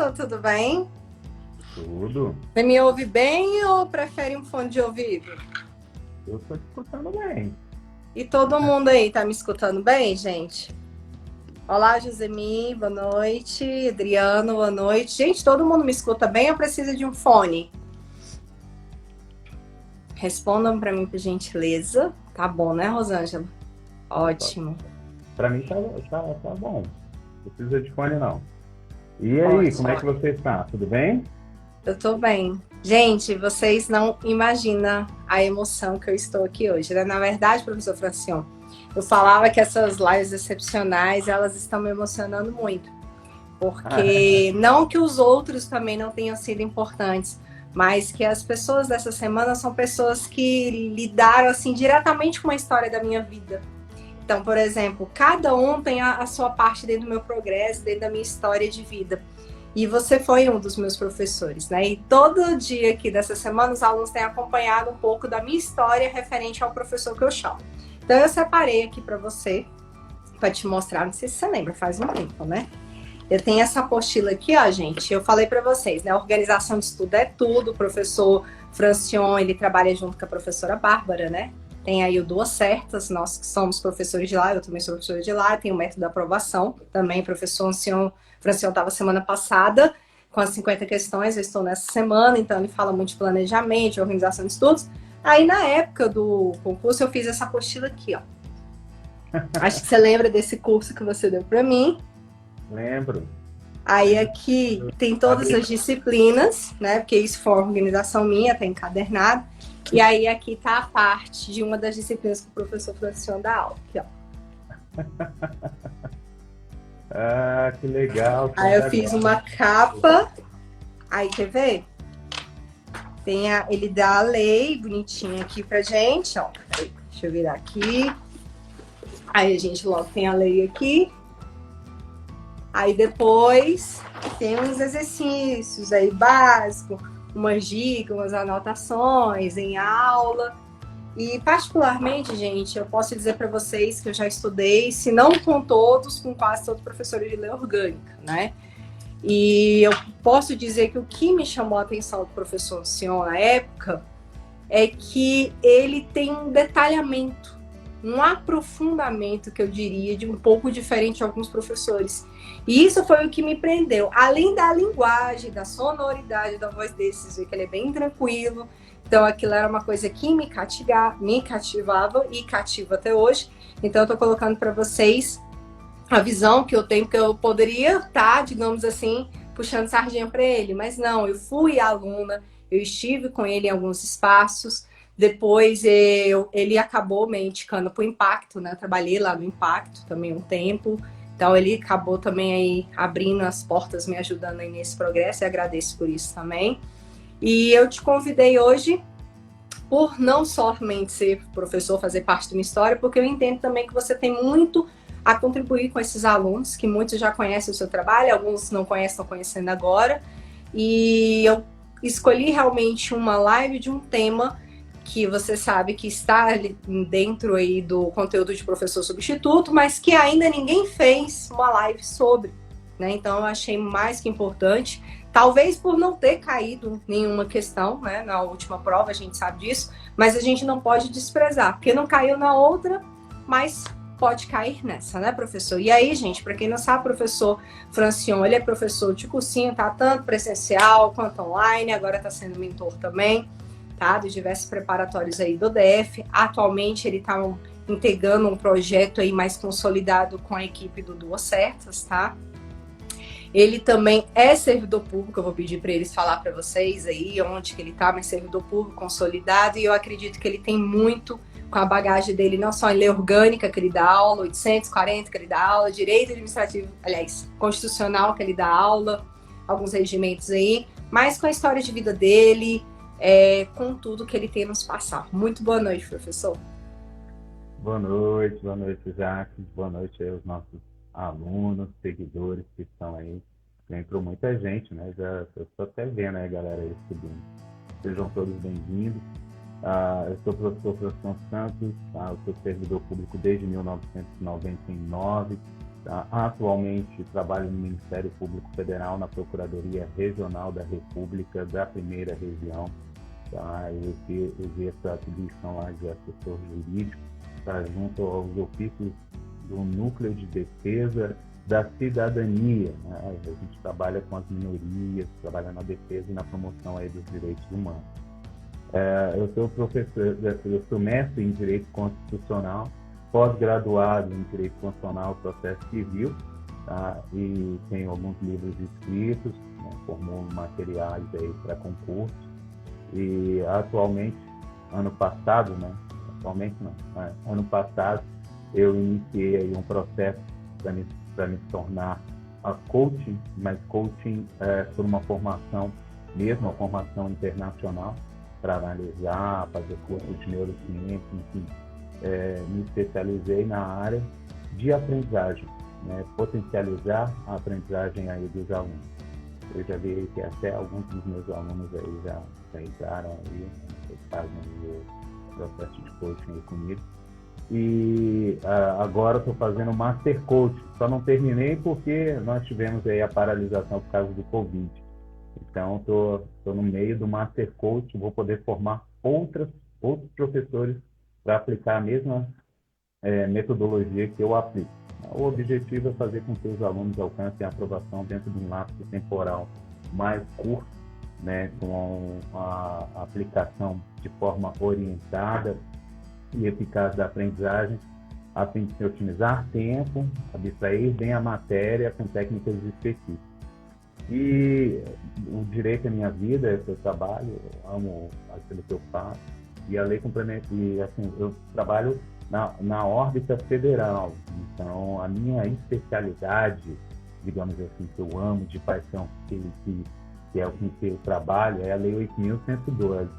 professor, tudo bem? Tudo. Você me ouve bem ou prefere um fone de ouvido? Eu estou te escutando bem. E todo mundo aí tá me escutando bem, gente? Olá, Josemi, boa noite. Adriano, boa noite. Gente, todo mundo me escuta bem ou precisa de um fone? Respondam para mim, por gentileza. Tá bom, né, Rosângela? Ótimo, Para mim tá bom. Não precisa de fone, não. E aí, como é ótimo. que você está? Tudo bem? Eu tô bem. Gente, vocês não imaginam a emoção que eu estou aqui hoje, né? Na verdade, professor Francion, eu falava que essas lives excepcionais, elas estão me emocionando muito. Porque não que os outros também não tenham sido importantes, mas que as pessoas dessa semana são pessoas que lidaram assim diretamente com a história da minha vida. Então, por exemplo, cada um tem a sua parte dentro do meu progresso, dentro da minha história de vida. E você foi um dos meus professores, né? E todo dia aqui dessa semana os alunos têm acompanhado um pouco da minha história referente ao professor que eu chamo. Então eu separei aqui para você, para te mostrar, não sei se você lembra, faz um tempo, né? Eu tenho essa apostila aqui, ó, gente. Eu falei para vocês, né? Organização de estudo é tudo. O professor Francion, ele trabalha junto com a professora Bárbara, né? Tem aí o Duas Certas, nós que somos professores de lá, eu também sou professora de lá. Tem o método da aprovação, também o professor Francion estava semana passada com as 50 questões, eu estou nessa semana, então ele fala muito de planejamento, de organização de estudos. Aí na época do concurso eu fiz essa apostila aqui, ó. Acho que você lembra desse curso que você deu para mim. Lembro. Aí Lembro. aqui tem todas as disciplinas, né? Porque isso foi uma organização minha, tá encadernado. E aí aqui tá a parte de uma das disciplinas que o professor Francione dá aula. Aqui, ó. Ah, que legal. Aí eu Ainda fiz agora. uma capa. Aí quer ver? Ele dá a lei bonitinha aqui pra gente, ó. Aí, deixa eu virar aqui. Aí a gente logo tem a lei aqui. Aí depois tem uns exercícios aí básicos, umas dicas, umas anotações em aula. E particularmente, gente, eu posso dizer para vocês que eu já estudei, se não com todos, com quase todos os professores de lei orgânica, né? E eu posso dizer que o que me chamou a atenção do professor Sion na época é que ele tem um detalhamento, um aprofundamento, que eu diria, de um pouco diferente de alguns professores. E isso foi o que me prendeu. Além da linguagem, da sonoridade da voz dele, vocês veem que ele é bem tranquilo. Então aquilo era uma coisa que me cativava e cativa até hoje. Então eu tô colocando para vocês a visão que eu tenho, que eu poderia estar, digamos assim, puxando sardinha para ele, mas não, eu fui aluna, eu estive com ele em alguns espaços, depois ele acabou me indicando para o Impacto, né? Eu trabalhei lá no Impacto também um tempo, então ele acabou também aí abrindo as portas, me ajudando aí nesse progresso, e agradeço por isso também. E eu te convidei hoje por não somente ser professor, fazer parte de uma história, porque eu entendo também que você tem muito a contribuir com esses alunos, que muitos já conhecem o seu trabalho, alguns não conhecem, estão conhecendo agora. E eu escolhi realmente uma live de um tema que você sabe que está dentro aí do conteúdo de professor substituto, mas que ainda ninguém fez uma live sobre, né? Então eu achei mais que importante. Talvez por não ter caído nenhuma questão, né, na última prova, a gente sabe disso, mas a gente não pode desprezar, porque não caiu na outra, mas pode cair nessa, né, professor? E aí, gente, para quem não sabe, professor Francion, ele é professor de cursinho, tá? Tanto presencial quanto online, agora está sendo mentor também, tá? De diversos preparatórios aí do DF. Atualmente ele está integrando um projeto aí mais consolidado com a equipe do Duas Certas, tá? Ele também é servidor público, eu vou pedir para eles falar para vocês aí onde que ele está, mas servidor público consolidado, e eu acredito que ele tem muito com a bagagem dele, não só em lei orgânica, que ele dá aula, 840 que ele dá aula, direito administrativo, aliás, constitucional, que ele dá aula, alguns regimentos aí, mas com a história de vida dele, com tudo que ele tem nos passar. Muito boa noite, professor. Boa noite, Jacques. Boa noite aí aos nossos alunos, seguidores que estão aí. Já entrou muita gente, né? Já estou até vendo aí a galera aí subindo. Sejam todos bem-vindos. Eu sou o professor Francisco Santos, eu sou servidor público desde 1999, Tá? Atualmente trabalho no Ministério Público Federal, na Procuradoria Regional da República da Primeira Região. Tá? Eu exerço a atribuição lá de assessor jurídico, tá? Junto aos ofícios do Núcleo de Defesa da Cidadania. Né? A gente trabalha com as minorias, trabalha na defesa e na promoção aí dos direitos humanos. Eu sou professor, eu sou mestre em Direito Constitucional, pós-graduado em Direito Constitucional e Processo Civil, tá? E tenho alguns livros escritos, né? Formou materiais aí para concurso. E atualmente, ano passado, né? Atualmente não, ano passado eu iniciei aí um processo para me tornar a coaching, mas coaching por uma formação mesmo, uma formação internacional, para analisar, fazer curso de neurociência, enfim. Me especializei na área de aprendizagem, né? Potencializar a aprendizagem aí dos alunos. Eu já vi que até alguns dos meus alunos aí já entraram aí, fazem o processo de coaching aí comigo. E agora estou fazendo Master Coach. Só não terminei porque nós tivemos aí a paralisação por causa do Covid. Então, estou no meio do Master Coach, vou poder formar outros professores para aplicar a mesma metodologia que eu aplico. O objetivo é fazer com que os alunos alcancem a aprovação dentro de um lapso temporal mais curto, né, com a aplicação de forma orientada e eficaz da aprendizagem, a fim de se otimizar tempo, abstrair bem a matéria com técnicas específicas. E o direito é minha vida, é o que eu trabalho, eu amo aquilo que eu faço. E a lei complementa, e assim, eu trabalho na órbita federal. Então, a minha especialidade, digamos assim, que eu amo de paixão, que é o que eu trabalho, é a Lei 8.112.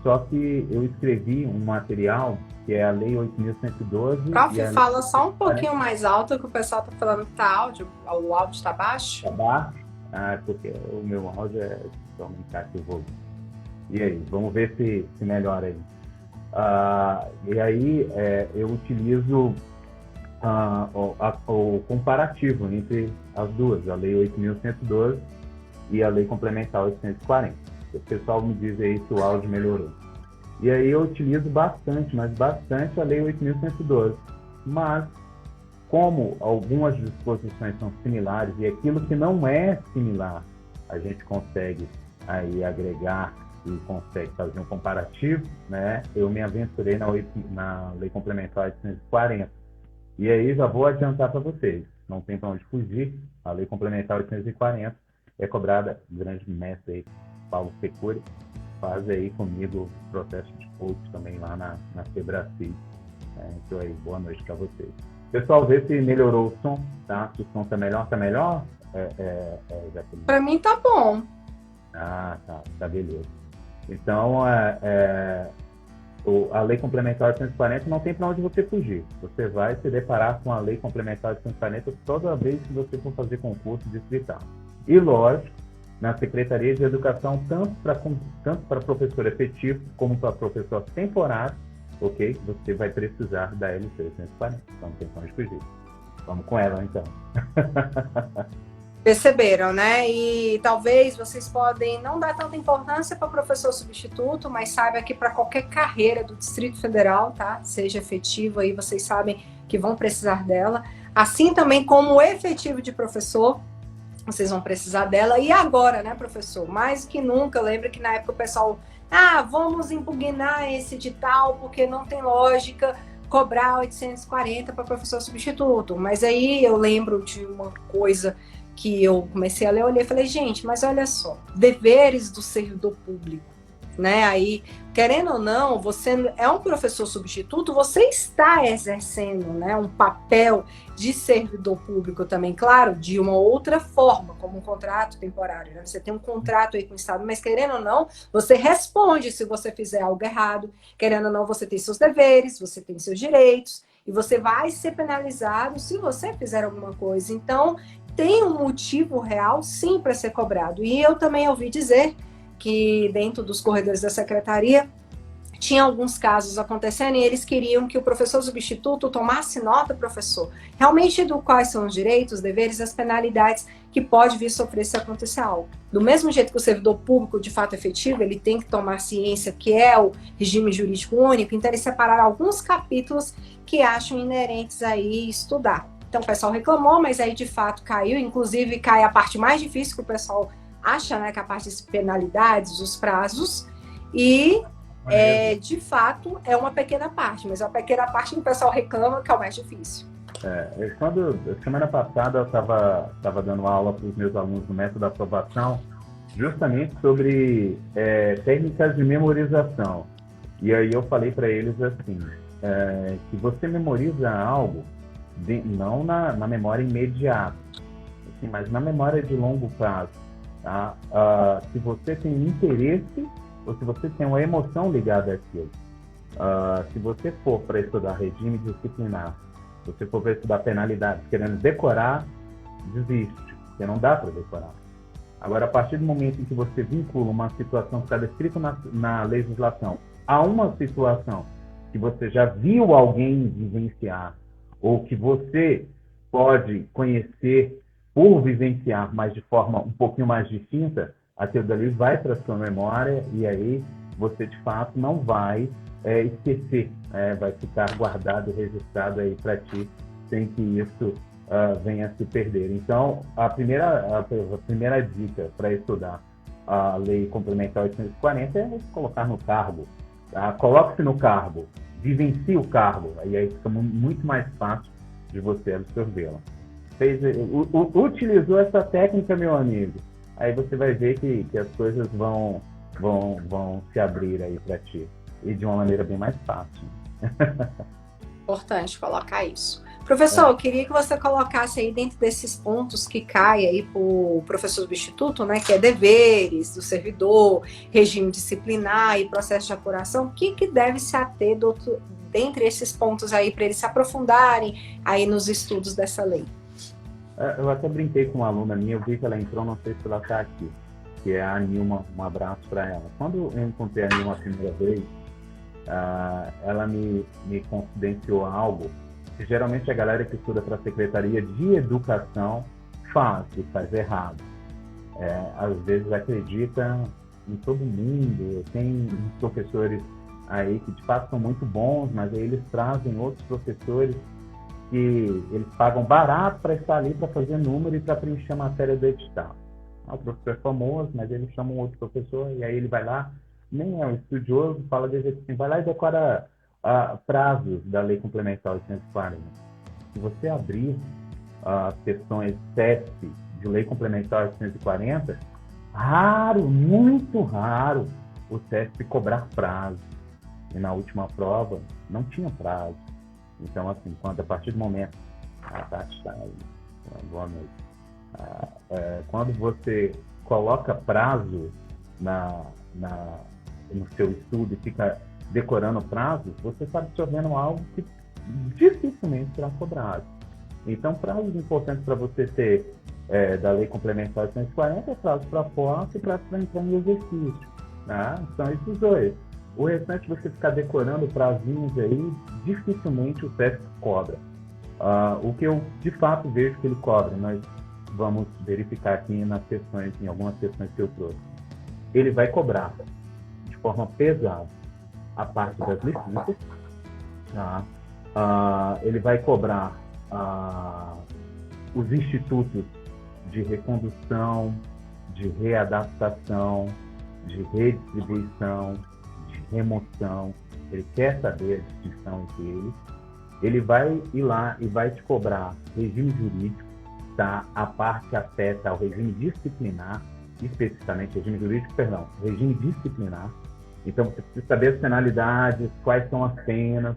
Só que eu escrevi um material que é a Lei 8.112. Prof, fala só um pouquinho mais alto, que o pessoal está falando que tá o áudio está baixo. Está baixo? Porque o meu áudio é aumentar aqui o volume. E aí, vamos ver se melhora aí. E aí eu utilizo o comparativo entre as duas, a Lei 8.112 e a Lei Complementar 840. O pessoal me diz aí se o áudio melhorou. E aí eu utilizo bastante, mas bastante a Lei 8.112. Mas, como algumas disposições são similares e aquilo que não é similar, a gente consegue aí agregar e consegue fazer um comparativo, né? Eu me aventurei na Lei Complementar 840. E aí já vou adiantar para vocês, não tem para onde fugir, a Lei Complementar 840 é cobrada, grande mestre aí, Paulo Securi, faz aí comigo o processo de coach também lá na Febracis. Então aí, boa noite para vocês. Pessoal, vê se melhorou o som, tá? Se o som tá melhor, Para mim tá bom. Tá beleza. Então, a Lei Complementar 840 não tem para onde você fugir. Você vai se deparar com a Lei Complementar 840 toda vez que você for fazer concurso distrital. E, lógico, na Secretaria de Educação, tanto para professor efetivo como para professor temporário, ok? Você vai precisar da LC 840. Então, não tem para onde fugir. Vamos com ela, então. Perceberam, né? E talvez vocês podem não dar tanta importância para o professor substituto, mas saiba que para qualquer carreira do Distrito Federal, tá? Seja efetivo aí, vocês sabem que vão precisar dela. Assim também como o efetivo de professor, vocês vão precisar dela. E agora, né, professor? Mais que nunca, lembra que na época o pessoal, vamos impugnar esse edital porque não tem lógica cobrar 840 para professor substituto. Mas aí eu lembro de uma coisa que eu comecei a ler, eu olhei e falei, gente, mas olha só, deveres do servidor público, né? Aí, querendo ou não, você é um professor substituto, você está exercendo, né, um papel de servidor público também, claro, de uma outra forma, como um contrato temporário, né? Você tem um contrato aí com o Estado, mas querendo ou não, você responde se você fizer algo errado, querendo ou não, você tem seus deveres, você tem seus direitos, e você vai ser penalizado se você fizer alguma coisa. Então, tem um motivo real, sim, para ser cobrado. E eu também ouvi dizer que dentro dos corredores da secretaria tinha alguns casos acontecendo e eles queriam que o professor substituto tomasse nota, professor, realmente do quais são os direitos, os deveres, as penalidades que pode vir sofrer se acontecer algo. Do mesmo jeito que o servidor público, de fato efetivo, ele tem que tomar ciência que é o regime jurídico único, então eles separaram alguns capítulos que acham inerentes aí estudar. Então o pessoal reclamou, mas aí de fato caiu, inclusive cai a parte mais difícil que o pessoal acha, né, que é a parte das penalidades, os prazos, e de fato, é uma pequena parte, mas é uma pequena parte que o pessoal reclama que é o mais difícil. Semana passada eu estava dando aula para os meus alunos do método da aprovação, justamente sobre técnicas de memorização. E aí eu falei para eles assim, que você memoriza algo, não na memória imediata, assim, mas na memória de longo prazo. Tá? Se você tem interesse ou se você tem uma emoção ligada àquilo. Se você for para estudar regime disciplinar, se você for para estudar penalidade, querendo decorar, desiste, porque não dá para decorar. Agora, a partir do momento em que você vincula uma situação que está descrita na legislação a uma situação que você já viu alguém vivenciar, ou que você pode conhecer por vivenciar, mas de forma um pouquinho mais distinta, aquilo dali vai para a sua memória e aí você, de fato, não vai esquecer, vai ficar guardado e registrado aí para ti, sem que isso venha a se perder. Então, a primeira dica para estudar a Lei Complementar 840 é se colocar no cargo. Tá? Coloque-se no cargo, vivencie o cargo, e aí fica muito mais fácil de você absorvê-la. Utilizou essa técnica, meu amigo, aí você vai ver que as coisas vão se abrir aí para ti. E de uma maneira bem mais fácil. Importante colocar isso. Professor, eu queria que você colocasse aí dentro desses pontos que cai aí para o professor substituto, né, que é deveres do servidor, regime disciplinar e processo de apuração, o que deve se ater dentre esses pontos aí para eles se aprofundarem aí nos estudos dessa lei? Eu até brinquei com uma aluna minha, eu vi que ela entrou, não sei se ela está aqui, que é a Nilma, um abraço para ela. Quando eu encontrei a Nilma a primeira vez, ela me confidenciou algo que geralmente a galera que estuda para a Secretaria de Educação faz errado. Às vezes acredita em todo mundo, tem professores aí que de fato são muito bons, mas aí eles trazem outros professores que eles pagam barato para estar ali para fazer número e para preencher a matéria do edital. O professor é famoso, mas eles chamam outro professor e aí ele vai lá, nem é um estudioso, fala de jeito assim, vai lá e decora prazos da Lei Complementar 840. Se você abrir as questões CESP de Lei Complementar 840, raro, muito raro, o CESP cobrar prazo. E na última prova não tinha prazo. Então, assim, a partir do momento... A Tati está aí. Boa noite. Quando você coloca prazo no seu estudo e fica decorando prazos, você está absorvendo algo que dificilmente será cobrado. Então, prazos importantes para você ter da Lei Complementar 840 é prazo para posse e prazo para entrar em exercício. Né? São esses dois. O restante, você ficar decorando prazinhos aí, dificilmente o CESP cobra. O que eu, de fato, vejo que ele cobra, nós vamos verificar aqui em algumas questões que eu trouxe. Ele vai cobrar de forma pesada a parte das licenças, tá? Ele vai cobrar os institutos de recondução, de readaptação, de redistribuição, de remoção. Ele quer saber a distinção entre eles. Ele vai ir lá e vai te cobrar regime jurídico, tá? A parte que afeta ao regime disciplinar, especificamente regime disciplinar. Então, você precisa saber as penalidades, quais são as penas,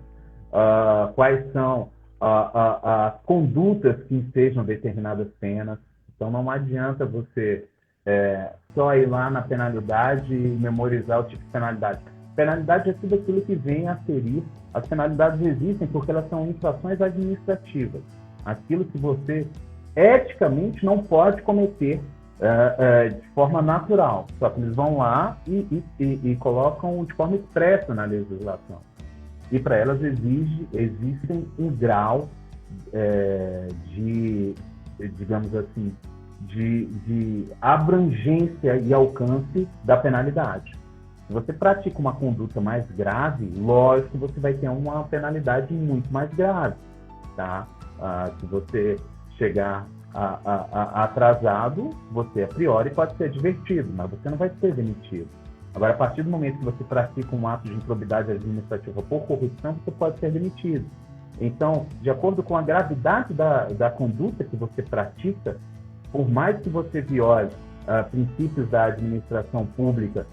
quais são as condutas que ensejam determinadas penas. Então, não adianta você só ir lá na penalidade e memorizar o tipo de penalidade. Penalidade é tudo aquilo que vem a ferir. As penalidades existem porque elas são infrações administrativas. Aquilo que você eticamente não pode cometer de forma natural. Só que eles vão lá e colocam de forma expressa na legislação. E para elas existem um grau digamos assim, de abrangência e alcance da penalidade. Se você pratica uma conduta mais grave, lógico que você vai ter uma penalidade muito mais grave, tá? Se você chegar atrasado, você a priori pode ser advertido, mas você não vai ser demitido. Agora, a partir do momento que você pratica um ato de improbidade administrativa por corrupção, você pode ser demitido. Então, de acordo com a gravidade da conduta que você pratica, por mais que você viole princípios da administração pública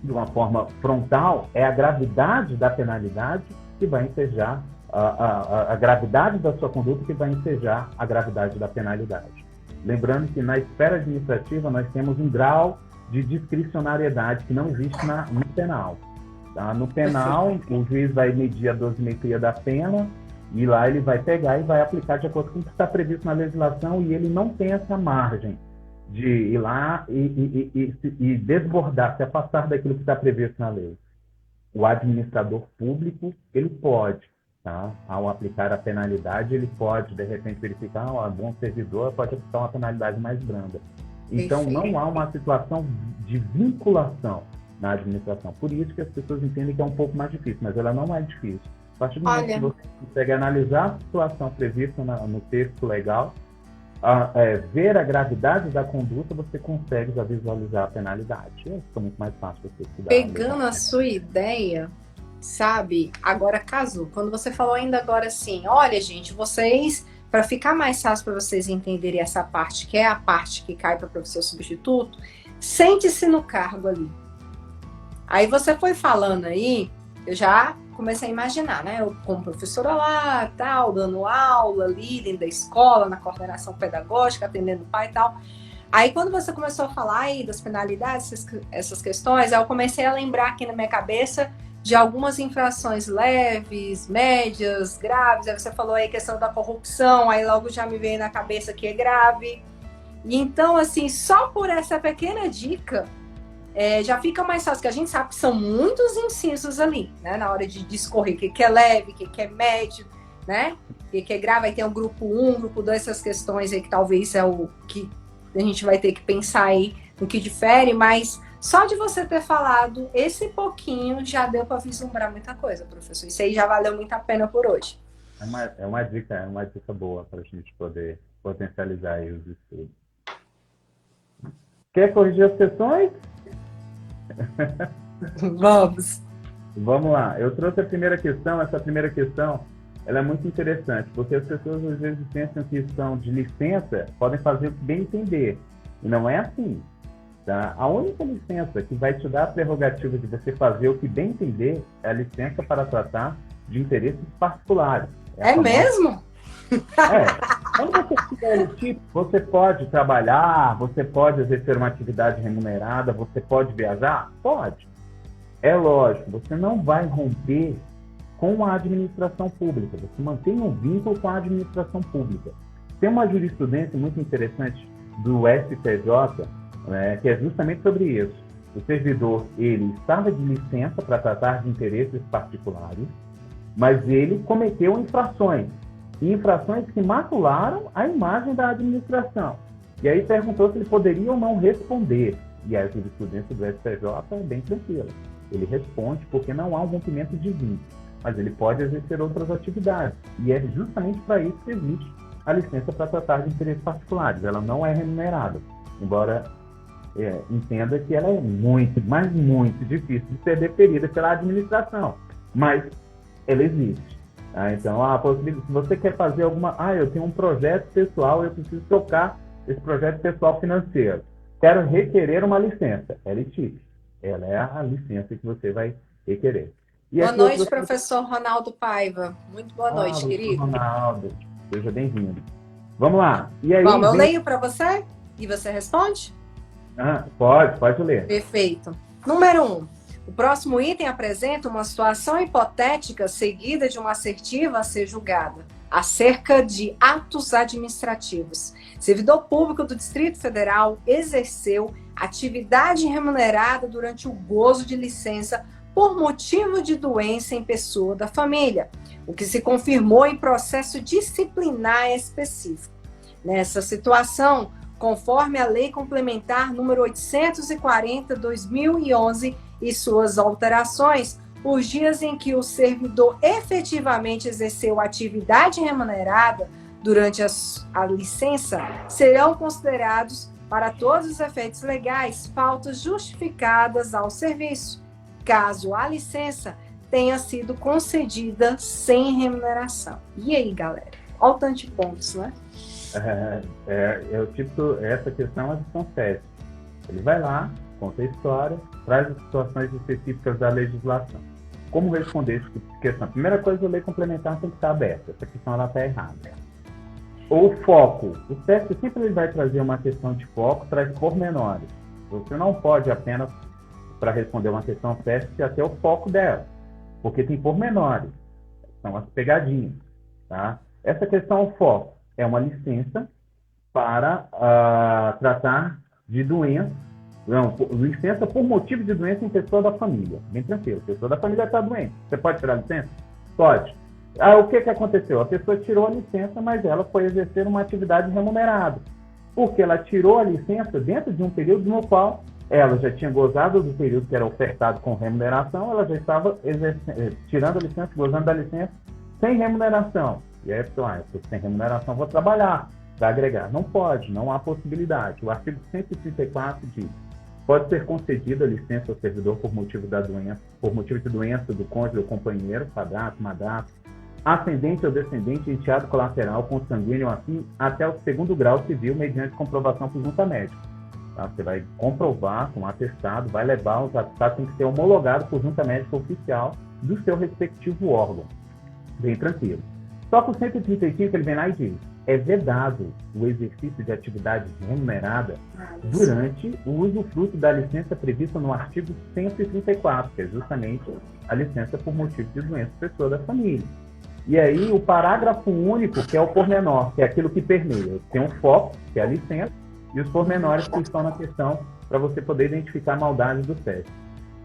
de uma forma frontal, é a gravidade da penalidade que vai ensejar a gravidade da sua conduta que vai ensejar a gravidade da penalidade. Lembrando que na esfera administrativa nós temos um grau de discricionariedade que não existe no penal. Tá? No penal, o juiz vai medir a dosimetria da pena e lá ele vai pegar e vai aplicar de acordo com o que está previsto na legislação, e ele não tem essa margem de ir lá e desbordar, se afastar daquilo que está previsto na lei. O administrador público, ele pode, tá? Ao aplicar a penalidade, ele pode, de repente, verificar, bom servidor pode aplicar uma penalidade mais branda. Então, não há uma situação de vinculação na administração. Por isso que as pessoas entendem que é um pouco mais difícil, mas ela não é difícil. A partir do momento que você consegue analisar a situação prevista no texto legal, ver a gravidade da conduta, você consegue já visualizar a penalidade. Fica muito mais fácil você estudar. Pegando a sua ideia, sabe, agora casou. Quando você falou ainda agora assim, olha, gente, vocês, para ficar mais fácil para vocês entenderem essa parte, que é a parte que cai para o professor substituto, sente-se no cargo ali. Aí você foi falando aí, eu já comecei a imaginar, né? Eu como professora lá, tal, dando aula ali dentro da escola, na coordenação pedagógica, atendendo o pai e tal. Aí quando você começou a falar aí das penalidades, essas questões, aí eu comecei a lembrar aqui na minha cabeça de algumas infrações leves, médias, graves. Aí você falou aí a questão da corrupção, aí logo já me veio na cabeça que é grave. E então, assim, só por essa pequena dica, já fica mais fácil, que a gente sabe que são muitos incisos ali, né? Na hora de discorrer o que é leve, o que é médio, né? O que é grave, aí tem o grupo 1, grupo 2, essas questões aí que talvez é o que a gente vai ter que pensar aí no que difere, mas só de você ter falado esse pouquinho já deu para vislumbrar muita coisa, professor. Isso aí já valeu muito a pena por hoje. É uma dica boa para a gente poder potencializar aí os estudos. Quer corrigir as questões? Vamos lá. Eu trouxe a primeira questão. Essa primeira questão, ela é muito interessante, porque as pessoas às vezes pensam que estão de licença, podem fazer o que bem entender. E não é assim. Tá? A única licença que vai te dar a prerrogativa de você fazer o que bem entender é a licença para tratar de interesses particulares. É mesmo? Quando você tiver o tipo, você pode trabalhar, você pode exercer uma atividade remunerada, você pode viajar? Pode. É lógico, você não vai romper com a administração pública, você mantém um vínculo com a administração pública. Tem uma jurisprudência muito interessante do STJ, que é justamente sobre isso. O servidor, ele estava de licença para tratar de interesses particulares, mas ele cometeu infrações que macularam a imagem da administração. E aí perguntou se ele poderia ou não responder. E a jurisprudência do STJ é bem tranquila. Ele responde porque não há um rompimento de vínculo, mas ele pode exercer outras atividades. E é justamente para isso que existe a licença para tratar de interesses particulares. Ela não é remunerada, embora entenda que ela é muito, mas muito difícil de ser deferida pela administração. Mas ela existe. Então, se você quer fazer eu tenho um projeto pessoal, eu preciso tocar esse projeto pessoal financeiro. Quero requerer uma licença. Ela é típica. Ela é a licença que você vai requerer. Boa noite, professor Ronaldo Paiva. Muito boa noite, querido. Ronaldo, seja bem-vindo. Vamos lá. E aí, eu leio para você e você responde? Pode ler. Perfeito. Número 1. O próximo item apresenta uma situação hipotética seguida de uma assertiva a ser julgada. acerca de atos administrativos. Servidor público do Distrito Federal exerceu atividade remunerada durante o gozo de licença por motivo de doença em pessoa da família, o que se confirmou em processo disciplinar específico. Nessa situação, conforme a Lei Complementar número 840/2011 e suas alterações, os dias em que o servidor efetivamente exerceu atividade remunerada durante a licença serão considerados, para todos os efeitos legais, faltas justificadas ao serviço, caso a licença tenha sido concedida sem remuneração. E aí, galera? Olha o tanto de pontos, né? Essa questão é de São Sete. Ele vai lá, conta a história, traz as situações específicas da legislação. Como responder essa questão? Primeira coisa, a lei complementar tem que estar aberta. Essa questão ela está errada. O foco. O teste sempre ele vai trazer uma questão de foco, traz pormenores. Você não pode apenas, para responder uma questão teste, até o foco dela. Porque tem pormenores. São as pegadinhas. Tá? Essa questão, o foco, é uma licença para tratar de doença. Não, licença por motivo de doença em pessoa da família. Bem tranquilo. A pessoa da família está doente. Você pode tirar a licença? Pode. O que aconteceu? A pessoa tirou a licença, mas ela foi exercer uma atividade remunerada. Porque ela tirou a licença dentro de um período no qual ela já tinha gozado do período que era ofertado com remuneração, ela já estava tirando a licença, gozando da licença, sem remuneração. E aí a pessoa, sem remuneração vou trabalhar para agregar. Não pode, não há possibilidade. O artigo 134 diz: pode ser concedida a licença ao servidor por motivo de doença do cônjuge ou companheiro, padrasto, madrasto, ascendente ou descendente, enteado colateral, consanguíneo, assim, até o segundo grau civil, mediante comprovação por junta médica. Tá? Você vai comprovar com um atestado, vai levar, os atestados tem que ser homologado por junta médica oficial do seu respectivo órgão. Bem tranquilo. Só que o 135 ele vem lá e diz: é vedado o exercício de atividade remunerada durante o usufruto da licença prevista no artigo 134, que é justamente a licença por motivo de doença pessoa da família. E aí o parágrafo único, que é o pormenor, que é aquilo que permeia. Tem um foco, que é a licença, e os pormenores que estão na questão para você poder identificar a maldade do teste.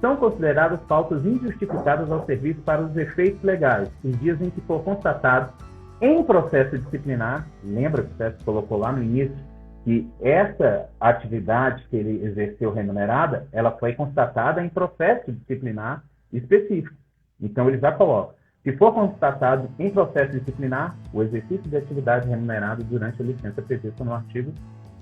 São consideradas faltas injustificadas ao serviço para os efeitos legais, os dias em que for constatado em processo disciplinar. Lembra que o teste colocou lá no início que essa atividade que ele exerceu remunerada, ela foi constatada em processo disciplinar específico. Então ele já coloca: se for constatado em processo disciplinar, o exercício de atividade remunerada durante a licença prevista no artigo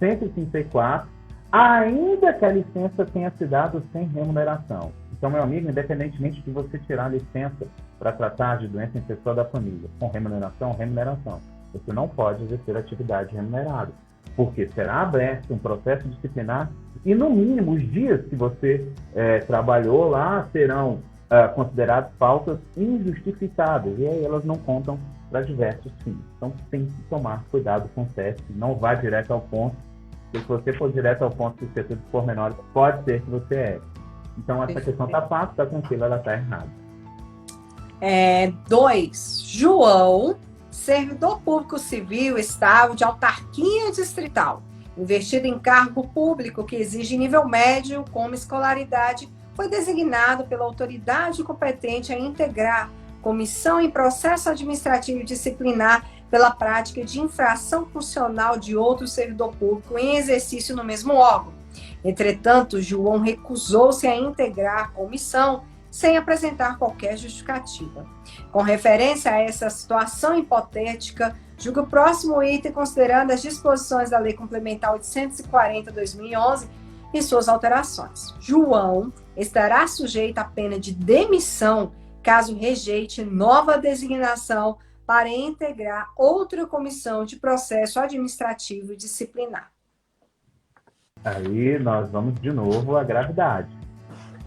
134, ainda que a licença tenha sido dada sem remuneração. Então, meu amigo, independentemente de você tirar a licença para tratar de doença em pessoa da família, com remuneração, você não pode exercer atividade remunerada, porque será aberto um processo disciplinar e, no mínimo, os dias que você trabalhou lá serão consideradas faltas injustificadas, e aí elas não contam para diversos fins. Então, tem que tomar cuidado com o teste, não vá direto ao ponto, porque se você for direto ao ponto de esquecer dos pormenores, pode ser que você erre. Então, essa questão está fácil, está tranquila, ela está errada. 2. João, servidor público civil estável de autarquia distrital, investido em cargo público que exige nível médio como escolaridade, foi designado pela autoridade competente a integrar comissão em processo administrativo disciplinar pela prática de infração funcional de outro servidor público em exercício no mesmo órgão. Entretanto, João recusou-se a integrar a comissão sem apresentar qualquer justificativa. Com referência a essa situação hipotética, julgo o próximo item considerando as disposições da Lei Complementar 840/2011 e suas alterações. João estará sujeito à pena de demissão caso rejeite nova designação para integrar outra comissão de processo administrativo disciplinar. Aí nós vamos de novo à gravidade.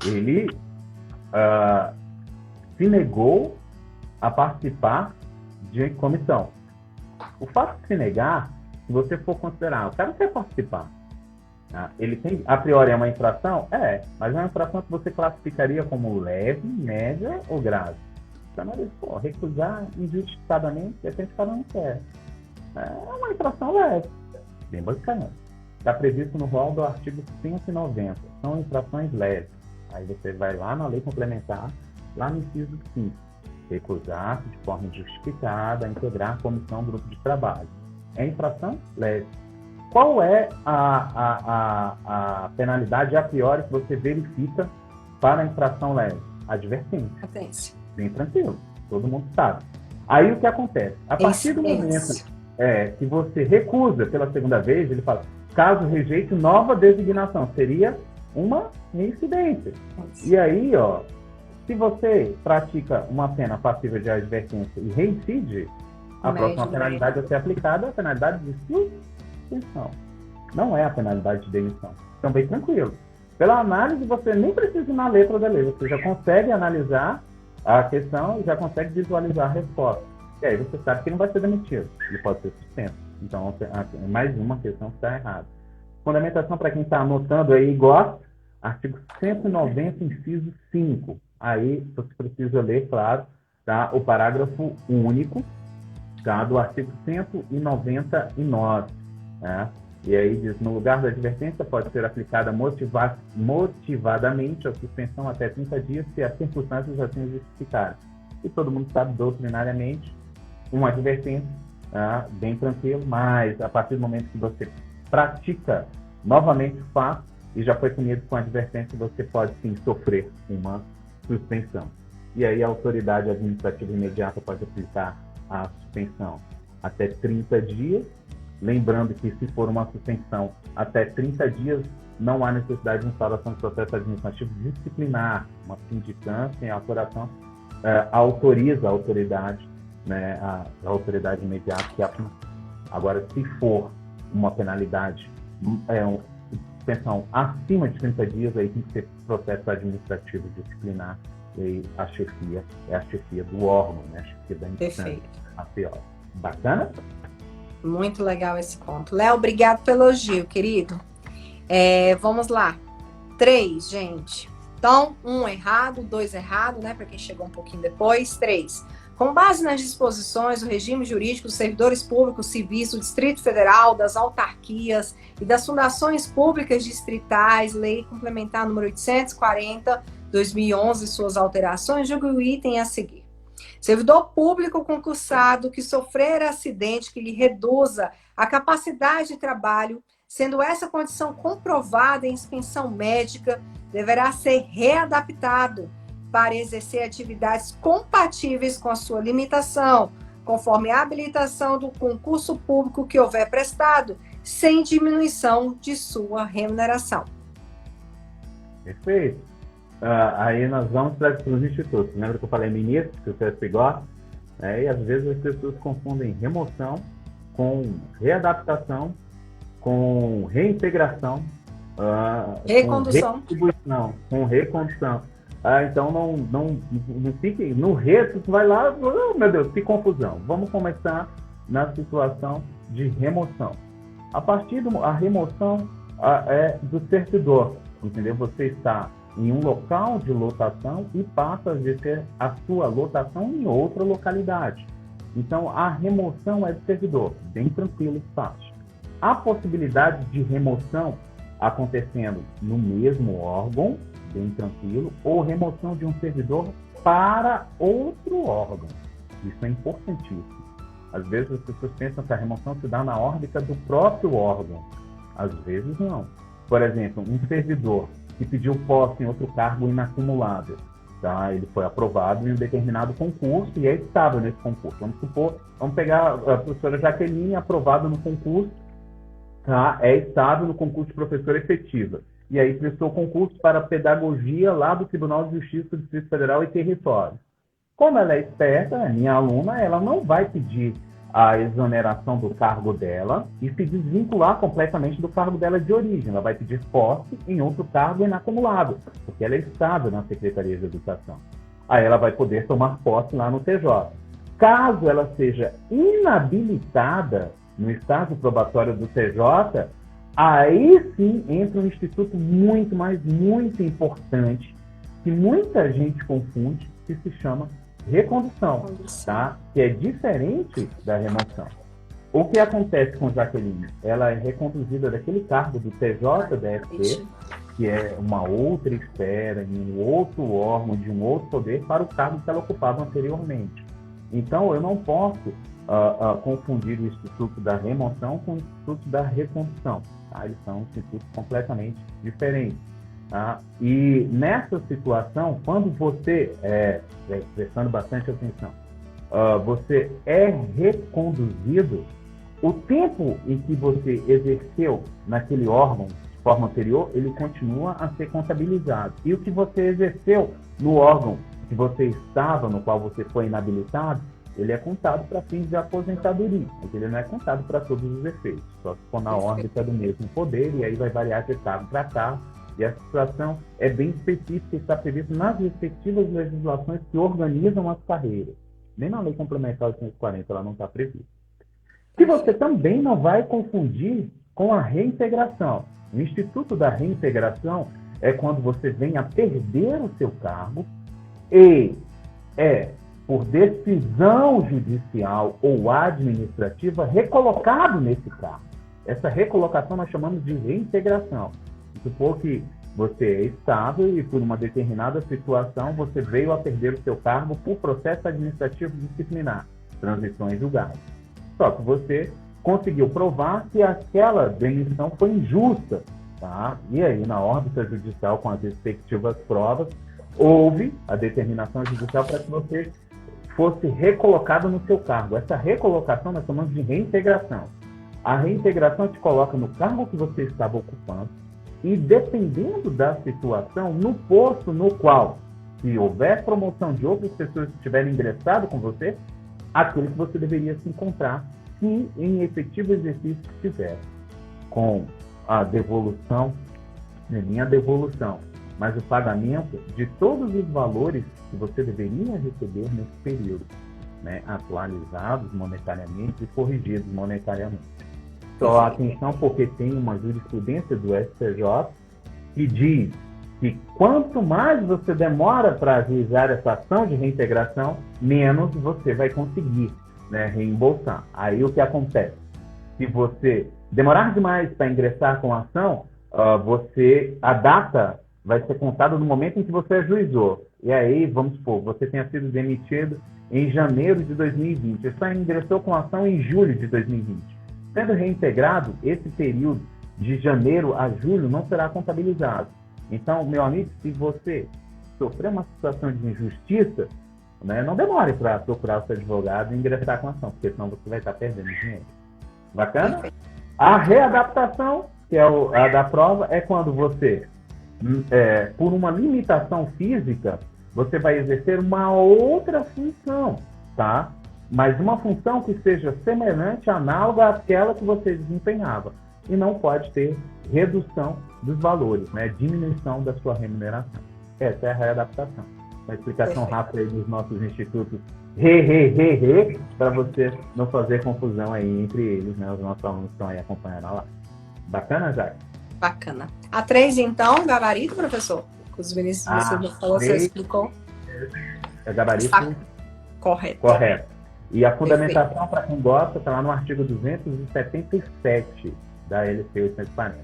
Ele se negou a participar de comissão. O fato de se negar, se você for considerar, o cara quer participar. Ele tem, a priori, é uma infração? Mas é uma infração que você classificaria como leve, média ou grave. Você analisa, pô, recusar injustificadamente, de repente o cara não quer. É uma infração leve, bem bacana. Está previsto no rol do artigo 190. São infrações leves. Aí você vai lá na lei complementar, lá no inciso 5. Recusar-se de forma injustificada a integrar a comissão grupo de trabalho. É infração leve. Qual é a penalidade a priori que você verifica para a infração leve? Advertência. Bem tranquilo, todo mundo sabe. Aí o que acontece? A partir do momento que você recusa pela segunda vez, ele fala, caso rejeite nova designação, seria uma reincidência. E aí, ó, se você pratica uma pena passível de advertência e reincide, a próxima penalidade a ser aplicada é a penalidade de suspensão. Não é a penalidade de demissão. Então, bem tranquilo. Pela análise, você nem precisa ir na letra da lei, você já consegue analisar a questão e já consegue visualizar a resposta. E aí você sabe que não vai ser demitido, ele pode ser suspenso. Então, mais uma questão que está errada. Fundamentação para quem está anotando aí, gosta, artigo 190, inciso 5. Aí você precisa ler, claro, tá, o parágrafo único, tá, do artigo 199. Né? E aí diz, no lugar da advertência pode ser aplicada motivadamente a suspensão até 30 dias, se as circunstâncias assim justificarem. E todo mundo sabe, doutrinariamente, uma advertência, tá, bem tranquilo, mas a partir do momento que você pratica novamente o fato e já foi punido com advertência, você pode sim sofrer uma suspensão. E aí a autoridade administrativa imediata pode aplicar a suspensão até 30 dias, lembrando que se for uma suspensão até 30 dias, não há necessidade de instauração de processo administrativo disciplinar. Uma sindicância em autoração autoriza a autoridade, né, a autoridade imediata que aplica. Agora, se for uma penalidade, suspensão acima de 30 dias, aí tem que ser processo administrativo disciplinar, e aí a chefia é a chefia do órgão, né, a chefia da instância, a PO. Bacana? Muito legal esse ponto. Léo, obrigado pelo elogio, querido. Vamos lá. 3, gente. Então, 1 errado, 2 errado, né? Para quem chegou um pouquinho depois. 3. Com base nas disposições do regime jurídico dos servidores públicos civis do Distrito Federal, das autarquias e das fundações públicas distritais, Lei Complementar número 840, 2011, suas alterações, julgo o item a seguir. Servidor público concursado que sofrer acidente que lhe reduza a capacidade de trabalho, sendo essa condição comprovada em inspeção médica, deverá ser readaptado para exercer atividades compatíveis com a sua limitação, conforme a habilitação do concurso público que houver prestado, sem diminuição de sua remuneração. Perfeito. Aí nós vamos para os institutos. Lembra que eu falei ministro, que o CSP gosta? E às vezes as pessoas confundem remoção com readaptação, com reintegração, recondução. Com recondução. Então não fique no tu vai lá, oh, meu Deus, que confusão. Vamos começar na situação de remoção. A partir da remoção do servidor, entendeu? Você está em um local de lotação e passa a exercer a sua lotação em outra localidade. Então, a remoção é do servidor, bem tranquilo e fácil. A possibilidade de remoção acontecendo no mesmo órgão, bem tranquilo, ou remoção de um servidor para outro órgão. Isso é importantíssimo. Às vezes as pessoas pensam que a remoção se dá na órbita do próprio órgão. Às vezes não. Por exemplo, um servidor que pediu posse em outro cargo inacumulável. Tá? Ele foi aprovado em um determinado concurso e é estável nesse concurso. Vamos pegar a professora Jaqueline, aprovada no concurso, tá? É estável no concurso de professora efetiva. E aí prestou concurso para pedagogia lá do Tribunal de Justiça do Distrito Federal e Território. Como ela é esperta, é minha aluna, ela não vai pedir a exoneração do cargo dela e se desvincular completamente do cargo dela de origem. Ela vai pedir posse em outro cargo inacumulável, porque ela é estável na Secretaria de Educação. Aí ela vai poder tomar posse lá no TJ. Caso ela seja inabilitada no estágio probatório do TJ, aí sim entra um instituto muito importante, que muita gente confunde, que se chama recondução, tá? Que é diferente da remoção. O que acontece com Jaqueline? Ela é reconduzida daquele cargo do TJDFT, que é uma outra esfera, em um outro órgão, de um outro poder, para o cargo que ela ocupava anteriormente. Então, eu não posso confundir o Instituto da Remoção com o Instituto da Recondução. Tá? Eles são institutos completamente diferentes. Tá? E nessa situação, quando você, prestando bastante atenção, você é reconduzido, o tempo em que você exerceu naquele órgão de forma anterior, ele continua a ser contabilizado. E o que você exerceu no órgão que você estava, no qual você foi inabilitado, ele é contado para fins de aposentadoria, mas ele não é contado para todos os efeitos, só se for na órbita do mesmo poder, e aí vai variar de cargo para cargo, e a situação é bem específica e está prevista nas respectivas legislações que organizam as carreiras. Nem na Lei Complementar 840 ela não está prevista. E você também não vai confundir com a reintegração. O Instituto da Reintegração é quando você vem a perder o seu cargo e por decisão judicial ou administrativa, recolocado nesse cargo. Essa recolocação nós chamamos de reintegração. Supor que você é estável e por uma determinada situação você veio a perder o seu cargo por processo administrativo disciplinar, transições julgadas. Só que você conseguiu provar que aquela demissão foi injusta, tá? E aí, na órbita judicial, com as respectivas provas, houve a determinação judicial para que você fosse recolocado no seu cargo. Essa recolocação nós chamamos de reintegração. A reintegração te coloca no cargo que você estava ocupando e, dependendo da situação, no posto no qual, se houver promoção de outras pessoas que tiverem ingressado com você, aquele que você deveria se encontrar, se em efetivo exercício estiver, com a devolução, nem a devolução, mas o pagamento de todos os valores que você deveria receber nesse período, né, atualizados monetariamente e corrigidos monetariamente. Só atenção, porque tem uma jurisprudência do STJ que diz que quanto mais você demora para realizar essa ação de reintegração, menos você vai conseguir, né, reembolsar. Aí o que acontece? Se você demorar demais para ingressar com a ação, a data vai ser contada no momento em que você ajuizou. E aí, vamos supor, você tenha sido demitido em janeiro de 2020. Você só ingressou com a ação em julho de 2020. Sendo reintegrado, esse período de janeiro a julho não será contabilizado. Então, meu amigo, se você sofrer uma situação de injustiça, né, não demore para procurar o seu advogado e ingressar com a ação, porque senão você vai estar perdendo dinheiro. Bacana? A readaptação, que é a da prova, é quando você, por uma limitação física, você vai exercer uma outra função, tá? Mas uma função que seja semelhante, análoga àquela que você desempenhava. E não pode ter redução dos valores, né? Diminuição da sua remuneração. Essa é a readaptação. Uma explicação rápida aí dos nossos institutos, para você não fazer confusão aí entre eles, né? Os nossos alunos estão aí acompanhando lá. Bacana, Jair? Bacana. A 3, então, gabarito, professor? Os Vinícius, você não falou, você explicou? É gabarito? Está correto. Correto. E a fundamentação, para quem gosta, está lá no artigo 277 da LC 840.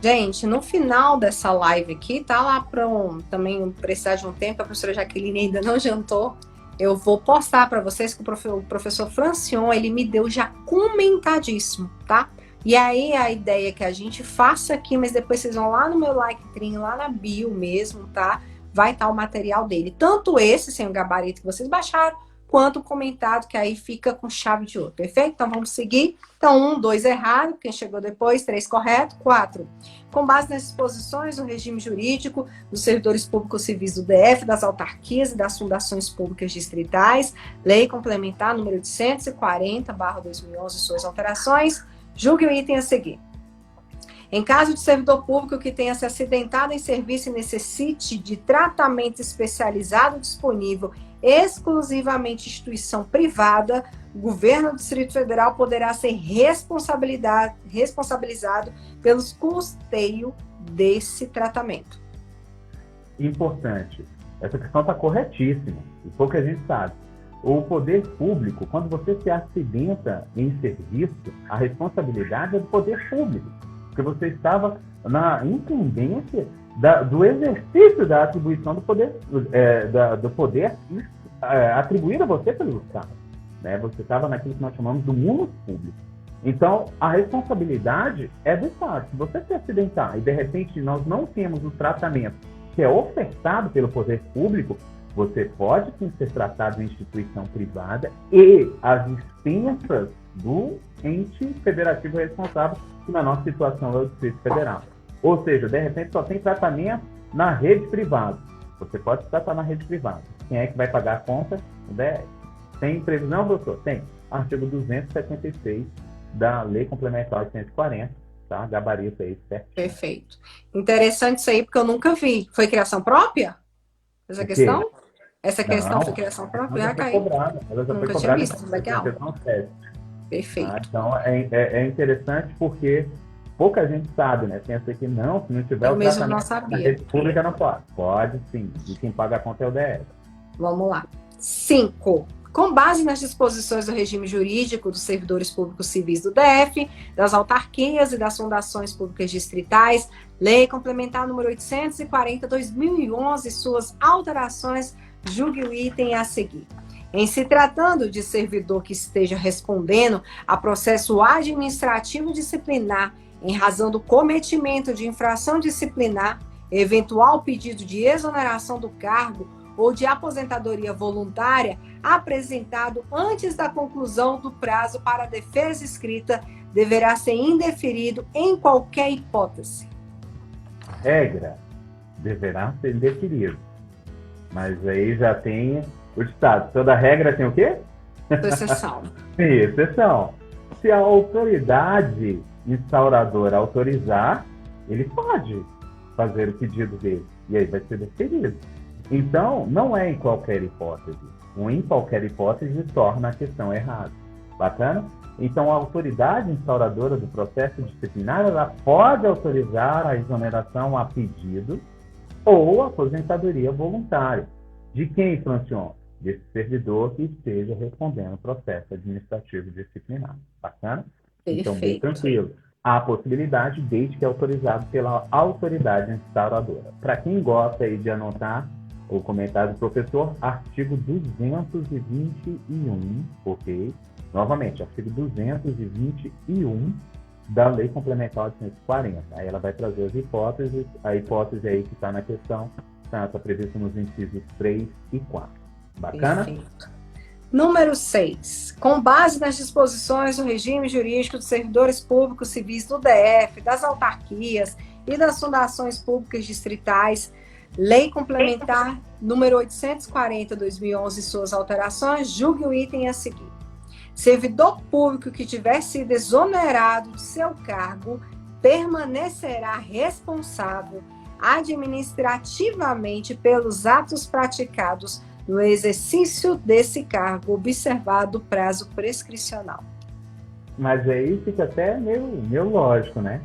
Gente, no final dessa live aqui, tá lá para também precisar de um tempo, a professora Jaqueline ainda não jantou. Eu vou postar para vocês que o professor Francion, ele me deu já comentadíssimo, tá? E aí a ideia é que a gente faça aqui, mas depois vocês vão lá no meu Linktree, lá na bio mesmo, tá? Vai estar o material dele. Tanto esse, sem o gabarito que vocês baixaram, quanto o comentado, que aí fica com chave de ouro, perfeito? Então, vamos seguir. Então, 1, 2 errado, quem chegou depois, 3 correto, 4. Com base nas disposições do regime jurídico dos servidores públicos civis do DF, das autarquias e das fundações públicas distritais, lei complementar número 140/2011 e suas alterações, julgue o item a seguir. Em caso de servidor público que tenha se acidentado em serviço e necessite de tratamento especializado disponível exclusivamente instituição privada, o governo do Distrito Federal poderá ser responsabilizado pelos custeios desse tratamento. Importante. Essa questão está corretíssima, e pouca gente sabe. O poder público, quando você se acidenta em serviço, a responsabilidade é do poder público, porque você estava na incumbência do exercício da atribuição do poder, do poder atribuído a você pelo Estado. Né? Você estava naquilo que nós chamamos do mundo público. Então, a responsabilidade é do Estado. Se você se acidentar e, de repente, nós não temos o tratamento que é ofertado pelo poder público, você pode sim ser tratado em instituição privada e as expensas do ente federativo responsável, que na nossa situação é o Distrito Federal. Ou seja, de repente só tem tratamento na rede privada. Você pode tratar na rede privada. Quem é que vai pagar a conta? O DF. Tem previsão, professor? Tem. Artigo 276 da Lei Complementar 840, tá? Gabarito aí, certo? Perfeito. Interessante isso aí, porque eu nunca vi. Foi criação própria? Essa questão? Essa questão foi criação própria? Ela já foi cobrada. Ela já Nunca foi tinha cobrada. visto. Legal. Perfeito. Tá? Então, é interessante porque pouca gente sabe, né? Pensa que não, se não tiver eu o mesmo não tratamento sabia. na rede pública, não pode. Pode sim. E quem paga a conta é o DF. Vamos lá. 5. Com base nas disposições do regime jurídico dos servidores públicos civis do DF, das autarquias e das fundações públicas distritais, Lei Complementar número 840/2011 e suas alterações, julgue o item a seguir. Em se tratando de servidor que esteja respondendo a processo administrativo disciplinar em razão do cometimento de infração disciplinar, eventual pedido de exoneração do cargo ou de aposentadoria voluntária apresentado antes da conclusão do prazo para a defesa escrita deverá ser indeferido em qualquer hipótese. Regra, deverá ser indeferido. Mas aí já tem o ditado. Toda regra tem o quê? Exceção. Tem exceção. Se a autoridade instauradora autorizar, ele pode fazer o pedido dele. E aí vai ser deferido. Então, não é em qualquer hipótese. O em qualquer hipótese torna a questão errada. Bacana? Então, a autoridade instauradora do processo disciplinar, ela pode autorizar a exoneração a pedido ou a aposentadoria voluntária. De quem, Francion? Desse servidor que esteja respondendo ao processo administrativo disciplinar. Bacana? Perfeito. Então, bem tranquilo. Há a possibilidade, desde que é autorizado pela autoridade instauradora. Para quem gosta aí de anotar o comentário do professor, artigo 221, ok? Novamente, artigo 221 da Lei Complementar 840. Aí ela vai trazer as hipóteses, a hipótese aí que está na questão está prevista nos incisos 3 e 4. Bacana? Perfeito. Número 6. Com base nas disposições do regime jurídico dos servidores públicos civis do DF, das autarquias e das fundações públicas distritais, Lei Complementar número 840/2011 e suas alterações, julgue o item a seguir. Servidor público que tiver sido exonerado de seu cargo permanecerá responsável administrativamente pelos atos praticados no exercício desse cargo, observado o prazo prescricional. Mas aí fica até meio lógico, né?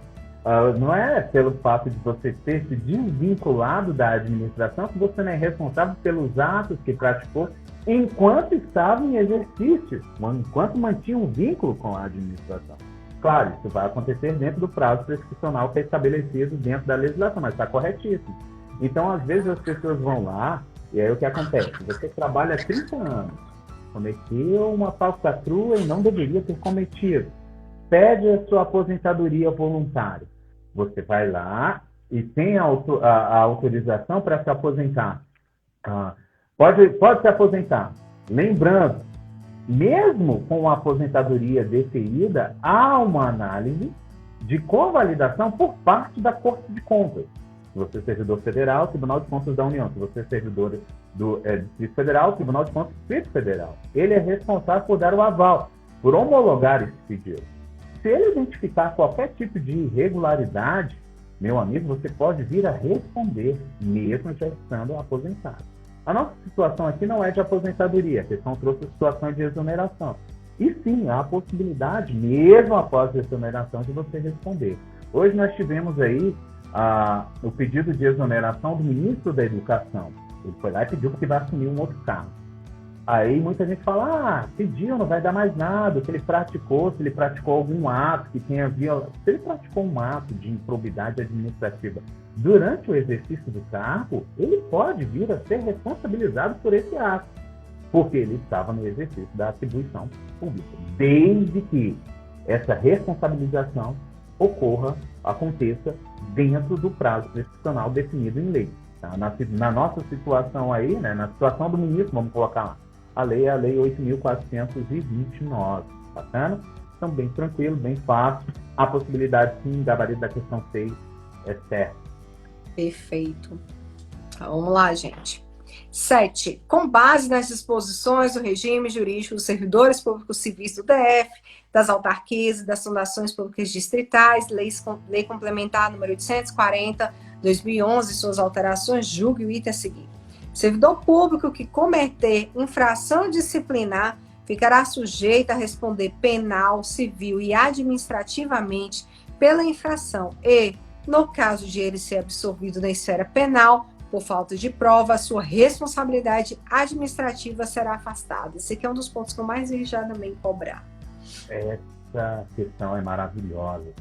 Não é pelo fato de você ter se desvinculado da administração que você não é responsável pelos atos que praticou enquanto estava em exercício, enquanto mantinha um vínculo com a administração. Claro, isso vai acontecer dentro do prazo prescricional que é estabelecido dentro da legislação, mas está corretíssimo. Então, às vezes, as pessoas vão lá, e aí o que acontece? Você trabalha há 30 anos, cometeu uma falcatrua e não deveria ter cometido. Pede a sua aposentadoria voluntária. Você vai lá e tem a autorização para se aposentar. Pode se aposentar. Lembrando, mesmo com a aposentadoria deferida, há uma análise de convalidação por parte da Corte de Contas. Se você é servidor federal, Tribunal de Contas da União. Se você é servidor do Distrito Federal, Tribunal de Contas do Distrito Federal. Ele é responsável por dar o aval, por homologar esse pedido. Se ele identificar qualquer tipo de irregularidade, meu amigo, você pode vir a responder, mesmo já estando aposentado. A nossa situação aqui não é de aposentadoria, a questão trouxe a situação de exoneração. E sim, há a possibilidade, mesmo após a exoneração, de você responder. Hoje nós tivemos aí o pedido de exoneração do ministro da Educação. Ele foi lá e pediu porque vai assumir um outro cargo. Aí muita gente fala, pediu, não vai dar mais nada, se ele praticou algum ato que tenha violado. Se ele praticou um ato de improbidade administrativa durante o exercício do cargo, ele pode vir a ser responsabilizado por esse ato, porque ele estava no exercício da atribuição pública, desde que essa responsabilização aconteça dentro do prazo prescricional definido em lei. Tá? Na nossa situação aí, né, na situação do ministro, vamos colocar lá, a lei é a Lei 8.429. Bacana? Então, bem tranquilo, bem fácil. A possibilidade, sim, gabarito da questão 6 é certo. Perfeito. Então, vamos lá, gente. 7. Com base nas disposições do regime jurídico dos servidores públicos civis do DF, das autarquias e das fundações públicas distritais, Lei Complementar número 840/2011 e suas alterações, julgue o item a seguir. Servidor público que cometer infração disciplinar ficará sujeito a responder penal, civil e administrativamente pela infração e, no caso de ele ser absolvido na esfera penal, por falta de prova, a sua responsabilidade administrativa será afastada. Esse aqui é um dos pontos que eu mais vejo já também cobrar. Essa questão é maravilhosa.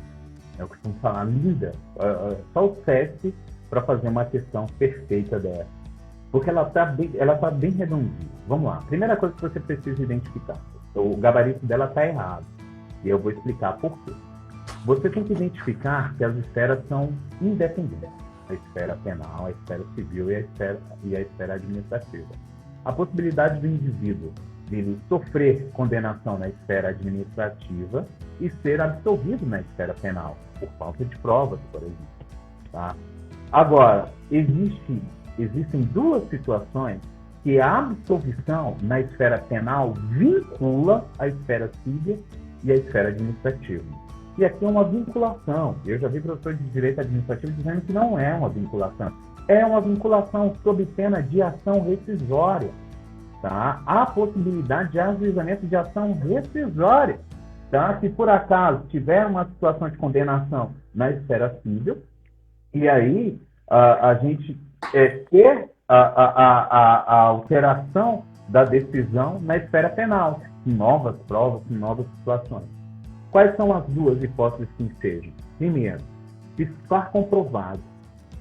Eu costumo falar, linda. Só o SESC para fazer uma questão perfeita dessa. Porque ela tá bem redondinha. Vamos lá. Primeira coisa que você precisa identificar. O gabarito dela está errado. E eu vou explicar por quê. Você tem que identificar que as esferas são independentes. A esfera penal, a esfera civil e a esfera administrativa. A possibilidade do indivíduo dele sofrer condenação na esfera administrativa e ser absolvido na esfera penal, por falta de provas, por exemplo. Tá? Agora, existem duas situações que a absolvição na esfera penal vincula a esfera civil e a esfera administrativa. E aqui é uma vinculação. Eu já vi professor de direito administrativo dizendo que não é uma vinculação. É uma vinculação sob pena de ação rescisória. Tá? Há possibilidade de ajuizamento de ação rescisória. Tá? Se por acaso tiver uma situação de condenação na esfera civil, e aí a gente ter a alteração da decisão na esfera penal, com novas provas, com novas situações. Quais são as duas hipóteses que sejam? Primeiro, ficar comprovado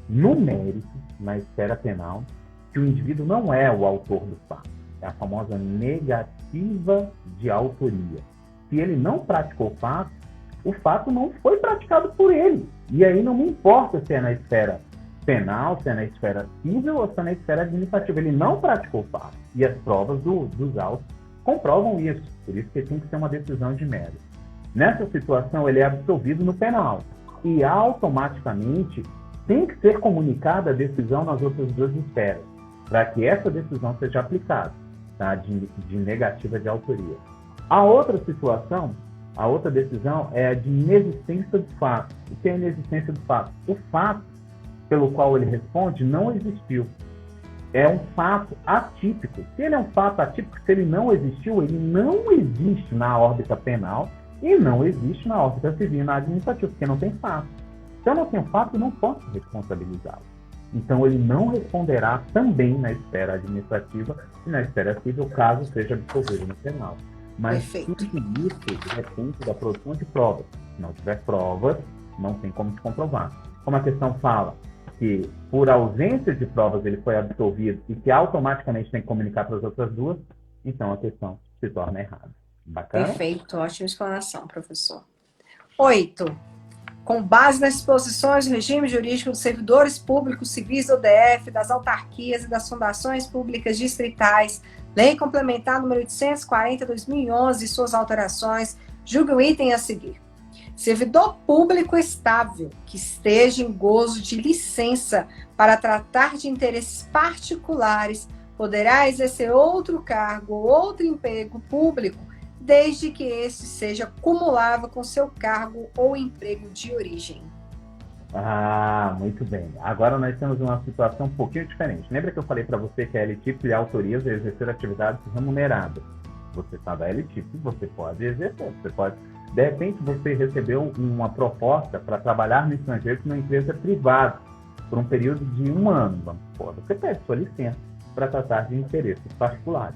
no mérito, na esfera penal, que o indivíduo não é o autor do fato. É a famosa negativa de autoria. Se ele não praticou o fato não foi praticado por ele. E aí não me importa se é na esfera penal, se é na esfera civil ou se é na esfera administrativa. Ele não praticou o fato. E as provas dos autos comprovam isso. Por isso que tem que ser uma decisão de mérito. Nessa situação, ele é absolvido no penal. E automaticamente tem que ser comunicada a decisão nas outras duas esferas, para que essa decisão seja aplicada, tá? de negativa de autoria. A outra situação, a outra decisão é a de inexistência do fato. O que é a inexistência do fato? O fato pelo qual ele responde não existiu. É um fato atípico. Se ele é um fato atípico, se ele não existiu, ele não existe na órbita penal e não existe na órbita civil e na administrativa, porque não tem fato. Se eu não tenho fato, eu não posso responsabilizá-lo. Então, ele não responderá também na esfera administrativa e na esfera civil, caso seja absolvido no penal. Mas tudo isso depende da produção de provas. Se não tiver provas, não tem como se comprovar. Como a questão fala que, por ausência de provas, ele foi absolvido e que automaticamente tem que comunicar para as outras duas, então a questão se torna errada. Bacana? Perfeito, ótima explanação, professor. 8. Com base nas disposições do regime jurídico dos servidores públicos civis do DF, das autarquias e das fundações públicas distritais, Lei Complementar número 840/2011 e suas alterações, julgue o item a seguir. Servidor público estável que esteja em gozo de licença para tratar de interesses particulares poderá exercer outro cargo ou outro emprego público desde que esse seja cumulável com seu cargo ou emprego de origem. Muito bem. Agora nós temos uma situação um pouquinho diferente. Lembra que eu falei para você que a LTIP lhe autoriza a exercer atividades remuneradas? Você está da LTIP, você pode exercer. De repente, você recebeu uma proposta para trabalhar no estrangeiro numa empresa privada. por um período de 1 ano, vamos supor. Você pede sua licença para tratar de interesses particulares.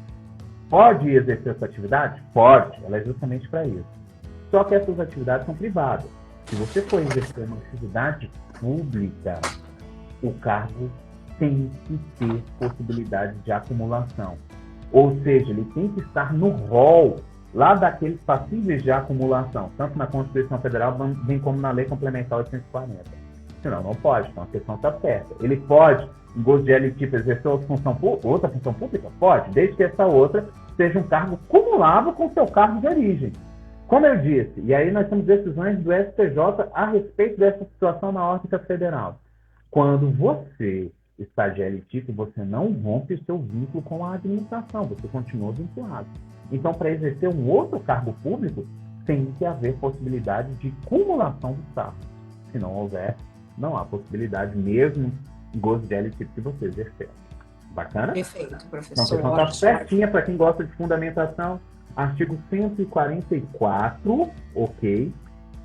Pode exercer essa atividade? Pode, ela é justamente para isso. Só que essas atividades são privadas. Se você for exercer uma atividade pública, o cargo tem que ter possibilidade de acumulação. Ou seja, ele tem que estar no rol lá daqueles passíveis de acumulação, tanto na Constituição Federal, bem como na Lei Complementar 840. Senão, não pode, então a questão está certa. Ele pode, em gosto de LTIP, exercer outra função pública? Pode, desde que essa outra seja um cargo cumulável com o seu cargo de origem. Como eu disse, e aí nós temos decisões do STJ a respeito dessa situação na órbita federal. Quando você está de LTIP, você não rompe o seu vínculo com a administração, você continua vinculado. Então, para exercer um outro cargo público, tem que haver possibilidade de cumulação dos cargos. Se não houver, não há possibilidade mesmo em gozo de LTIP que você exercer. Bacana? Perfeito, professor. Então, a questão está certinha para quem gosta de fundamentação. Artigo 144, ok,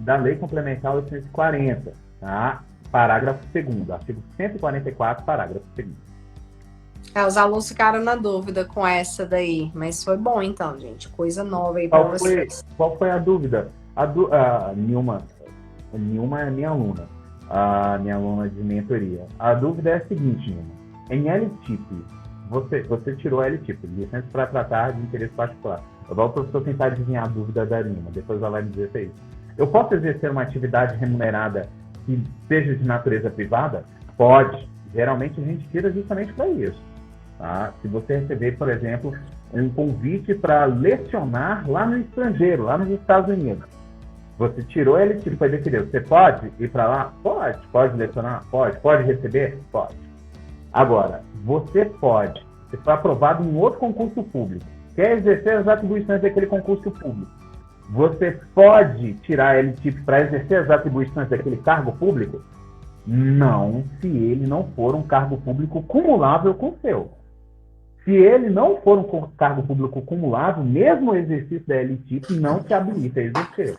da Lei Complementar 840, tá? Parágrafo 2º, artigo 144, parágrafo 2º. Os alunos ficaram na dúvida com essa daí, mas foi bom então, gente. Coisa nova aí para vocês. Qual foi a dúvida? A Nilma é minha aluna, minha aluna de mentoria. A dúvida é a seguinte, Nilma. Em LTIP, você tirou LTIP, licença para tratar de interesse particular. Eu vou para o professor tentar adivinhar a dúvida da Nilma, depois ela vai me dizer se é isso. Eu posso exercer uma atividade remunerada que seja de natureza privada? Pode. Geralmente a gente tira justamente para isso. Tá? Se você receber, por exemplo, um convite para lecionar lá no estrangeiro, lá nos Estados Unidos, você tirou ele tipo para decidir, você pode ir para lá? Pode. Pode lecionar? Pode. Pode receber? Pode. Agora, você pode, se for aprovado em outro concurso público, quer exercer as atribuições daquele concurso público, você pode tirar ele tipo para exercer as atribuições daquele cargo público? Não, se ele não for um cargo público cumulável com o seu. Se ele não for um cargo público cumulável, mesmo o exercício da LTIP não te habilita a exercer.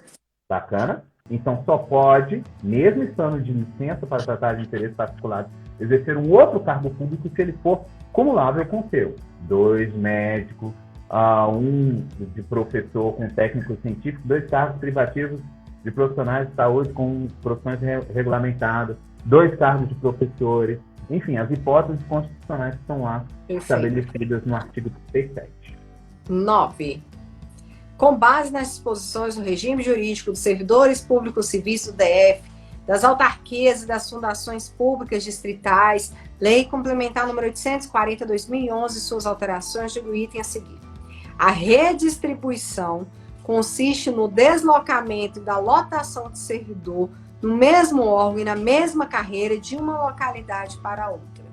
Bacana? Então só pode, mesmo estando de licença para tratar de interesse particular, exercer um outro cargo público se ele for cumulável com o seu. 2 médicos, 1 de professor com técnico científico, 2 cargos privativos de profissionais de saúde com profissões regulamentadas, 2 cargos de professores, enfim, as hipóteses constitucionais que estão lá estabelecidas no artigo 37. 9. Com base nas disposições do regime jurídico dos servidores públicos civis do DF, das autarquias e das fundações públicas distritais, Lei Complementar número 840/2011 e suas alterações de item a seguir. A redistribuição consiste no deslocamento da lotação de servidor no mesmo órgão e na mesma carreira de uma localidade para outra.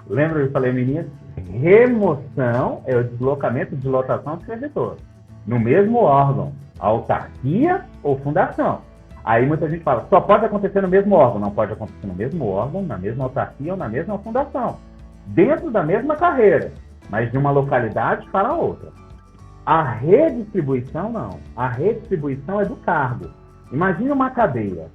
Lembra que eu falei, meninas? Remoção é o deslocamento de lotação de servidor no mesmo órgão, autarquia ou fundação. Aí muita gente fala, só pode acontecer no mesmo órgão. Não pode acontecer no mesmo órgão, na mesma autarquia ou na mesma fundação. Dentro da mesma carreira, mas de uma localidade para outra. A redistribuição, não. A redistribuição é do cargo. Imagine uma cadeia.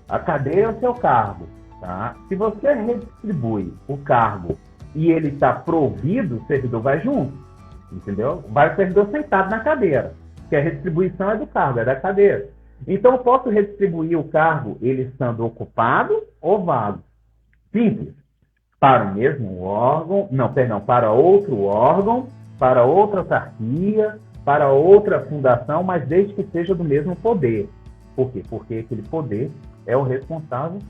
A cadeia é o seu cargo. Tá? Se você redistribui o cargo e ele está provido, o servidor vai junto. Entendeu? Vai o servidor sentado na cadeira. Porque a redistribuição é do cargo, é da cadeira. Então, eu posso redistribuir o cargo ele estando ocupado ou vago. Simples. Para o mesmo órgão, para outro órgão, para outra autarquia, para outra fundação, mas desde que seja do mesmo poder. Por quê? Porque aquele poder é o responsável,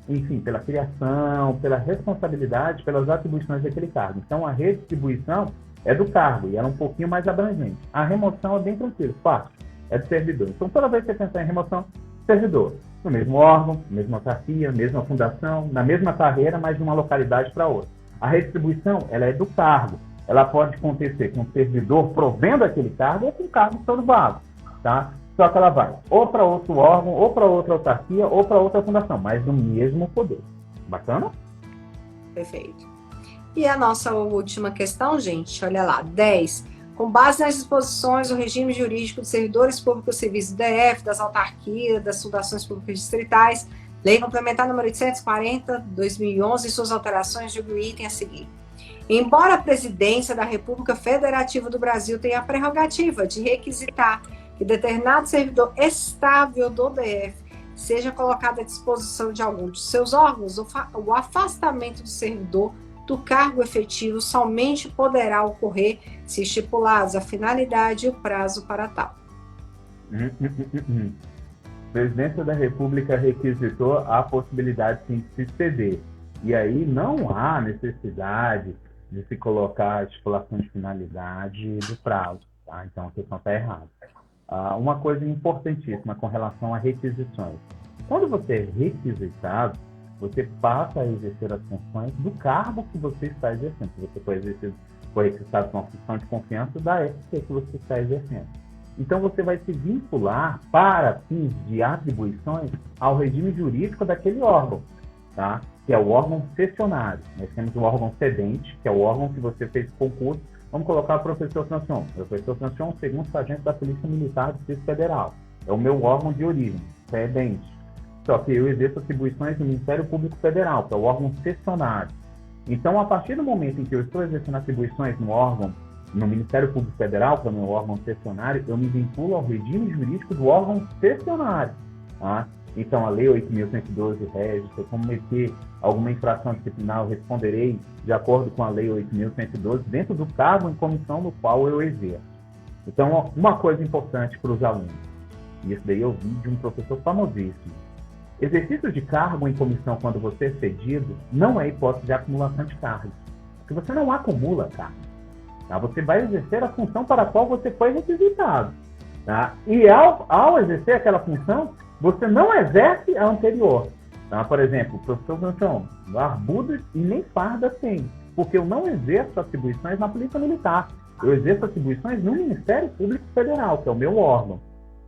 enfim, pela criação, pela responsabilidade, pelas atribuições daquele cargo. Então, a redistribuição é do cargo e ela é um pouquinho mais abrangente. A remoção é bem tranquilo, fácil, é do servidor. Então, toda vez que você pensar em remoção, servidor, no mesmo órgão, mesma autarquia, mesma fundação, na mesma carreira, mas de uma localidade para outra. A redistribuição, ela é do cargo. Ela pode acontecer com o servidor provendo aquele cargo ou com o cargo todo vago, tá? Só que ela vai ou para outro órgão, ou para outra autarquia, ou para outra fundação, mas do mesmo poder. Bacana? Perfeito. E a nossa última questão, gente, olha lá, 10. Com base nas disposições do regime jurídico dos servidores públicos civis do DF, das autarquias, das fundações públicas distritais, Lei Complementar número 840/2011 e suas alterações, julgue o item a seguir. Embora a Presidência da República Federativa do Brasil tenha a prerrogativa de requisitar que determinado servidor estável do DF seja colocado à disposição de algum de seus órgãos, o afastamento do servidor do cargo efetivo somente poderá ocorrer se estipulados a finalidade e o prazo para tal. A Presidência da República requisitou a possibilidade sim, de se ceder. E aí não há necessidade de se colocar a estipulação de finalidade do prazo. Tá? Então a questão está errada. Uma coisa importantíssima com relação a requisições. Quando você é requisitado, você passa a exercer as funções do cargo que você está exercendo. Se você foi requisitado com uma função de confiança da FP que você está exercendo. Então, você vai se vincular para fins de atribuições ao regime jurídico daquele órgão, tá? Que é o órgão cessionário. Nós temos o órgão cedente, que é o órgão que você fez concurso. Vamos colocar o professor Francion. O professor Francion, segundo sargento da Polícia Militar do Distrito Federal. É o meu órgão de origem, cedente. Só que eu exerço atribuições do Ministério Público Federal, que é o órgão cessionário. Então, a partir do momento em que eu estou exercendo atribuições no Ministério Público Federal, que é o meu órgão cessionário, eu me vinculo ao regime jurídico do órgão cessionário. Tá? Então, a Lei 8.112 rege, se eu cometer alguma infração disciplinar, eu responderei de acordo com a Lei 8.112, dentro do cargo em comissão no qual eu exerço. Então, uma coisa importante para os alunos, e isso daí eu vi de um professor famosíssimo. Exercício de cargo em comissão quando você é cedido não é hipótese de acumulação de cargos. Porque você não acumula cargos. Tá? Você vai exercer a função para a qual você foi requisitado. Tá? E ao exercer aquela função, você não exerce a anterior. Tá? Por exemplo, o professor Francion, barbudo e nem farda tem. Porque eu não exerço atribuições na Polícia Militar. Eu exerço atribuições no Ministério Público Federal, que é o meu órgão.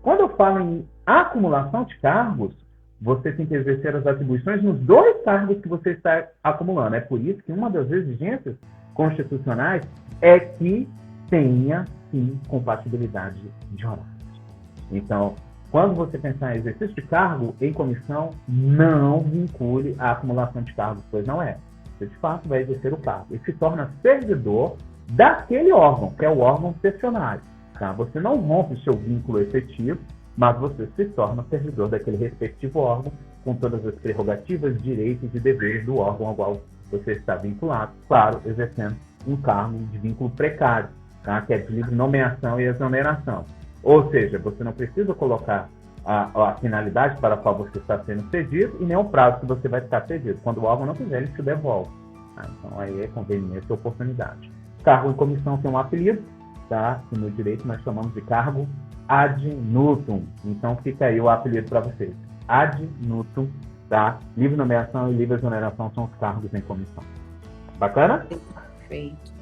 Quando eu falo em acumulação de cargos, você tem que exercer as atribuições nos dois cargos que você está acumulando. É por isso que uma das exigências constitucionais é que tenha, sim, compatibilidade de horários. Então, quando você pensar em exercício de cargo em comissão, não vincule a acumulação de cargos, pois não é. Você, de fato, vai exercer o cargo e se torna servidor daquele órgão, que é o órgão cessionário. Tá? Você não rompe o seu vínculo efetivo, mas você se torna servidor daquele respectivo órgão com todas as prerrogativas, direitos e deveres do órgão ao qual você está vinculado, claro, exercendo um cargo de vínculo precário, tá? Que é de livre nomeação e exoneração. Ou seja, você não precisa colocar a finalidade para a qual você está sendo cedido e nem o prazo que você vai ficar cedido. Quando o órgão não quiser, ele te devolve. Tá? Então, aí é conveniência e oportunidade. Cargo em comissão tem um apelido, tá? Que no direito nós chamamos de cargo ad nutum. Então fica aí o apelido para vocês. Ad nutum, tá? Livre nomeação e livre exoneração são os cargos em comissão. Bacana? Perfeito.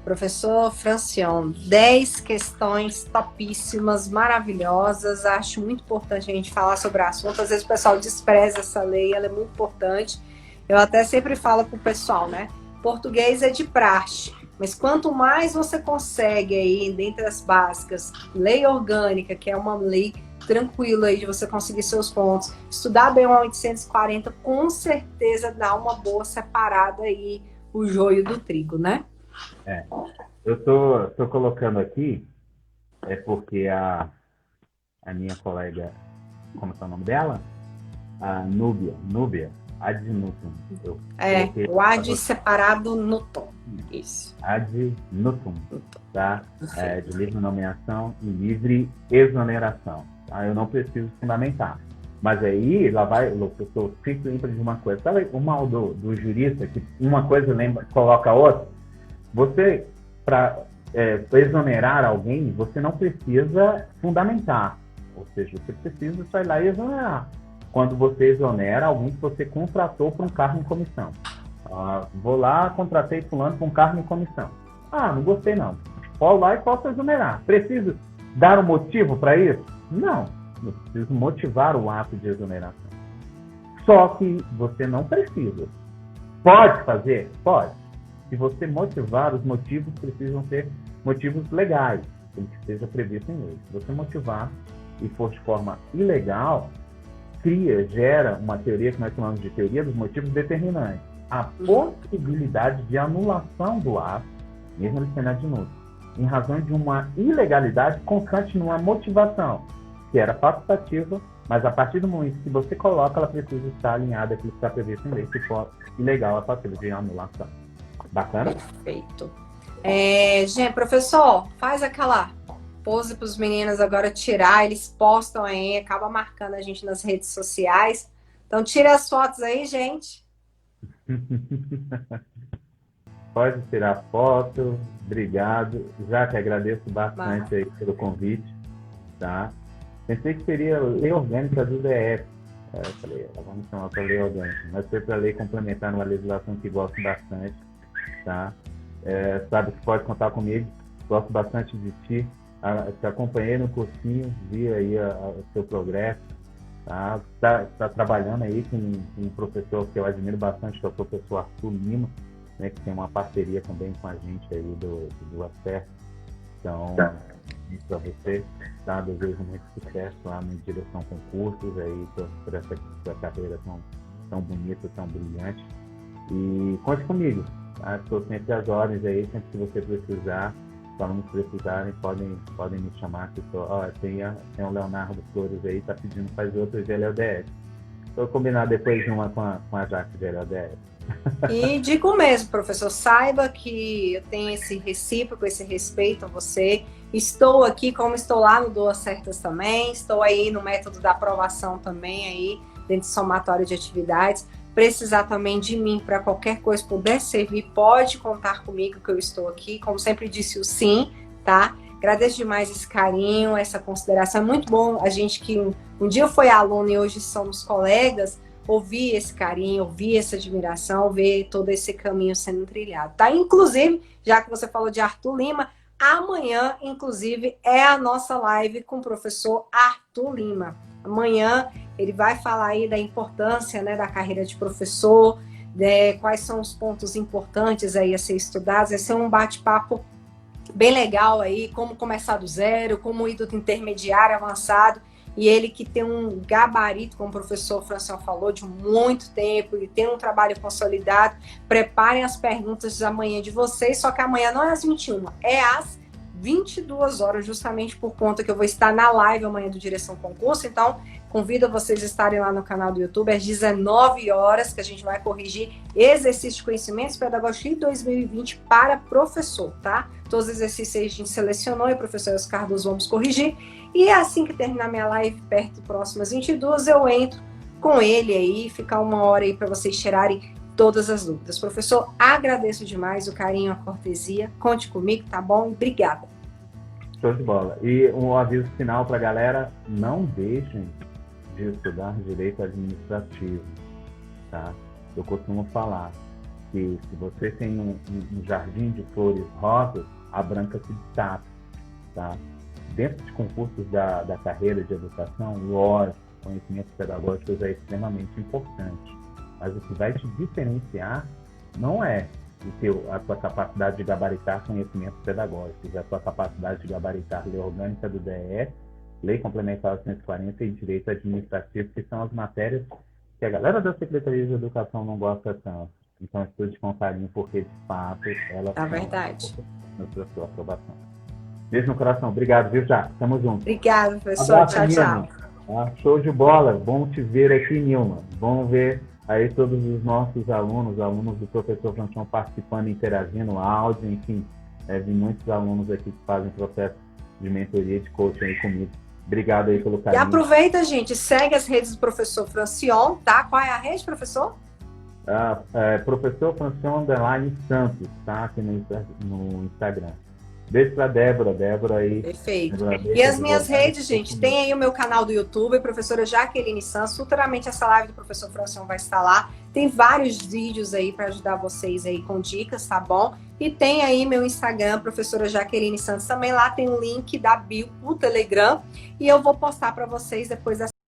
Professor Francion, 10 questões topíssimas, maravilhosas. Acho muito importante a gente falar sobre o assunto. Às vezes o pessoal despreza essa lei, ela é muito importante. Eu até sempre falo para o pessoal, né? Português é de praxe. Mas quanto mais você consegue aí, dentre as básicas, lei orgânica, que é uma lei tranquila aí de você conseguir seus pontos, estudar bem o 840, com certeza dá uma boa separada aí o joio do trigo, né? Eu tô colocando aqui, porque a minha colega, como é o nome dela? A Núbia, ad nutum. O ad separado no tom. Isso. Ad nutum, tá? De livre nomeação e livre exoneração. Tá? Eu não preciso fundamentar. Mas aí, lá vai, o professor fica lembra de uma coisa. Sabe o mal do jurista, que uma coisa coloca a outra? Você, para exonerar alguém, você não precisa fundamentar. Ou seja, você precisa só ir lá e exonerar. Quando você exonera alguém que você contratou para um cargo em comissão. Vou lá, contratei fulano para um cargo em comissão. Não gostei não. Vou lá e posso exonerar. Preciso dar um motivo para isso? Não. Eu preciso motivar o ato de exoneração. Só que você não precisa. Pode fazer? Pode. Se você motivar, os motivos precisam ser motivos legais, que esteja previsto em lei. Se você motivar e for de forma ilegal, gera uma teoria que nós chamamos de teoria dos motivos determinantes. A possibilidade de anulação do ato, mesmo ele sendo adinútil, em razão de uma ilegalidade constante numa motivação, que era facultativa, mas a partir do momento que você coloca, ela precisa estar alinhada com o que está previsto em lei, se for ilegal a passiva de anulação. Bacana? Perfeito. Gente, professor, faz aquela pose para os meninos agora tirar, eles postam aí, acaba marcando a gente nas redes sociais. Então, tira as fotos aí, gente. Pode tirar foto, obrigado. Já que agradeço bastante aí pelo convite, tá? Pensei que seria lei orgânica do DF. Falei, vamos chamar para lei orgânica, mas foi para lei complementar numa legislação que gosto bastante, tá? Sabe que pode contar comigo, gosto bastante de ti, te acompanhei no cursinho, vi aí o seu progresso, tá trabalhando aí com um professor que eu admiro bastante, que é o professor Arthur Lima, né, que tem uma parceria também com a gente aí do ACER. Então, isso para você, tá? Desejo muito sucesso lá na direção concursos aí, por essa carreira tão bonita, tão brilhante. E conte comigo, tá? Estou sempre às ordens aí, sempre que você precisar, os alunos precisarem, podem me chamar, que tem o Leonardo Flores aí, tá pedindo fazer outra de LLDS. Vou combinar depois de uma com a Jaque de LLDS. E digo mesmo, professor, saiba que eu tenho esse recíproco, esse respeito a você. Estou aqui, como estou lá no Doa Certas também, estou aí no método da aprovação também, aí, dentro do somatório de atividades. Precisar também de mim para qualquer coisa puder servir, pode contar comigo que eu estou aqui. Como sempre disse o sim, tá? Agradeço demais esse carinho, essa consideração. É muito bom a gente que um dia foi aluno e hoje somos colegas, ouvir esse carinho, ouvir essa admiração, ver todo esse caminho sendo trilhado, tá? Inclusive, já que você falou de Arthur Lima, amanhã, inclusive, é a nossa live com o professor Arthur Lima. Amanhã ele vai falar aí da importância, né, da carreira de professor, quais são os pontos importantes aí a ser estudados. Vai ser um bate-papo bem legal aí, como começar do zero, como ir do intermediário avançado. E ele que tem um gabarito, como o professor Francion falou, de muito tempo, e tem um trabalho consolidado. Preparem as perguntas de amanhã de vocês, só que amanhã não é às 21, é às 22 horas, justamente por conta que eu vou estar na live amanhã do Direção Concurso. Então, convido a vocês a estarem lá no canal do YouTube às 19 horas, que a gente vai corrigir exercício de conhecimentos pedagógicos de 2020 para professor, tá? Todos os exercícios a gente selecionou e o professor Oscar Cardoso vamos corrigir. E assim que terminar minha live, perto próximas 22, eu entro com ele aí, ficar uma hora aí para vocês tirarem todas as dúvidas. Professor, agradeço demais o carinho, a cortesia. Conte comigo, tá bom? Obrigada. Show de bola. E um aviso final para a galera, não deixem de estudar direito administrativo, tá? Eu costumo falar que se você tem um jardim de flores rosas, a branca se destaca, tá? Dentro de concursos da carreira de educação, lógico, conhecimentos pedagógicos é extremamente importante. Mas o que vai te diferenciar não é a tua capacidade de gabaritar conhecimentos pedagógicos, é a tua capacidade de gabaritar lei orgânica do DE, lei complementar 140 e direito administrativo, que são as matérias que a galera da Secretaria de Educação não gosta tanto. Então, estude com carinho, porque, de fato, elas são verdade na sua aprovação. Beijo no coração. Obrigado, viu, Jaque? Tamo junto. Obrigada, professor. Tchau, tchau. Show de bola. Bom te ver aqui, Nilma. Bom ver aí todos os nossos alunos do professor Francion participando, interagindo, áudio, enfim. Vi muitos alunos aqui que fazem processo de mentoria, de coaching aí comigo. Obrigado aí pelo carinho. E aproveita, gente, segue as redes do professor Francion, tá? Qual é a rede, professor? Professor Francion _Santos, tá? Aqui no Instagram. Beijo pra Débora aí. Perfeito. Débora, e as minhas redes, gente, tem aí o meu canal do YouTube, professora Jaqueline Santos. Futuramente essa live do professor Francion vai estar lá. Tem vários vídeos aí para ajudar vocês aí com dicas, tá bom? E tem aí meu Instagram, professora Jaqueline Santos, também lá tem um link da bio, o Telegram, e eu vou postar para vocês depois dessa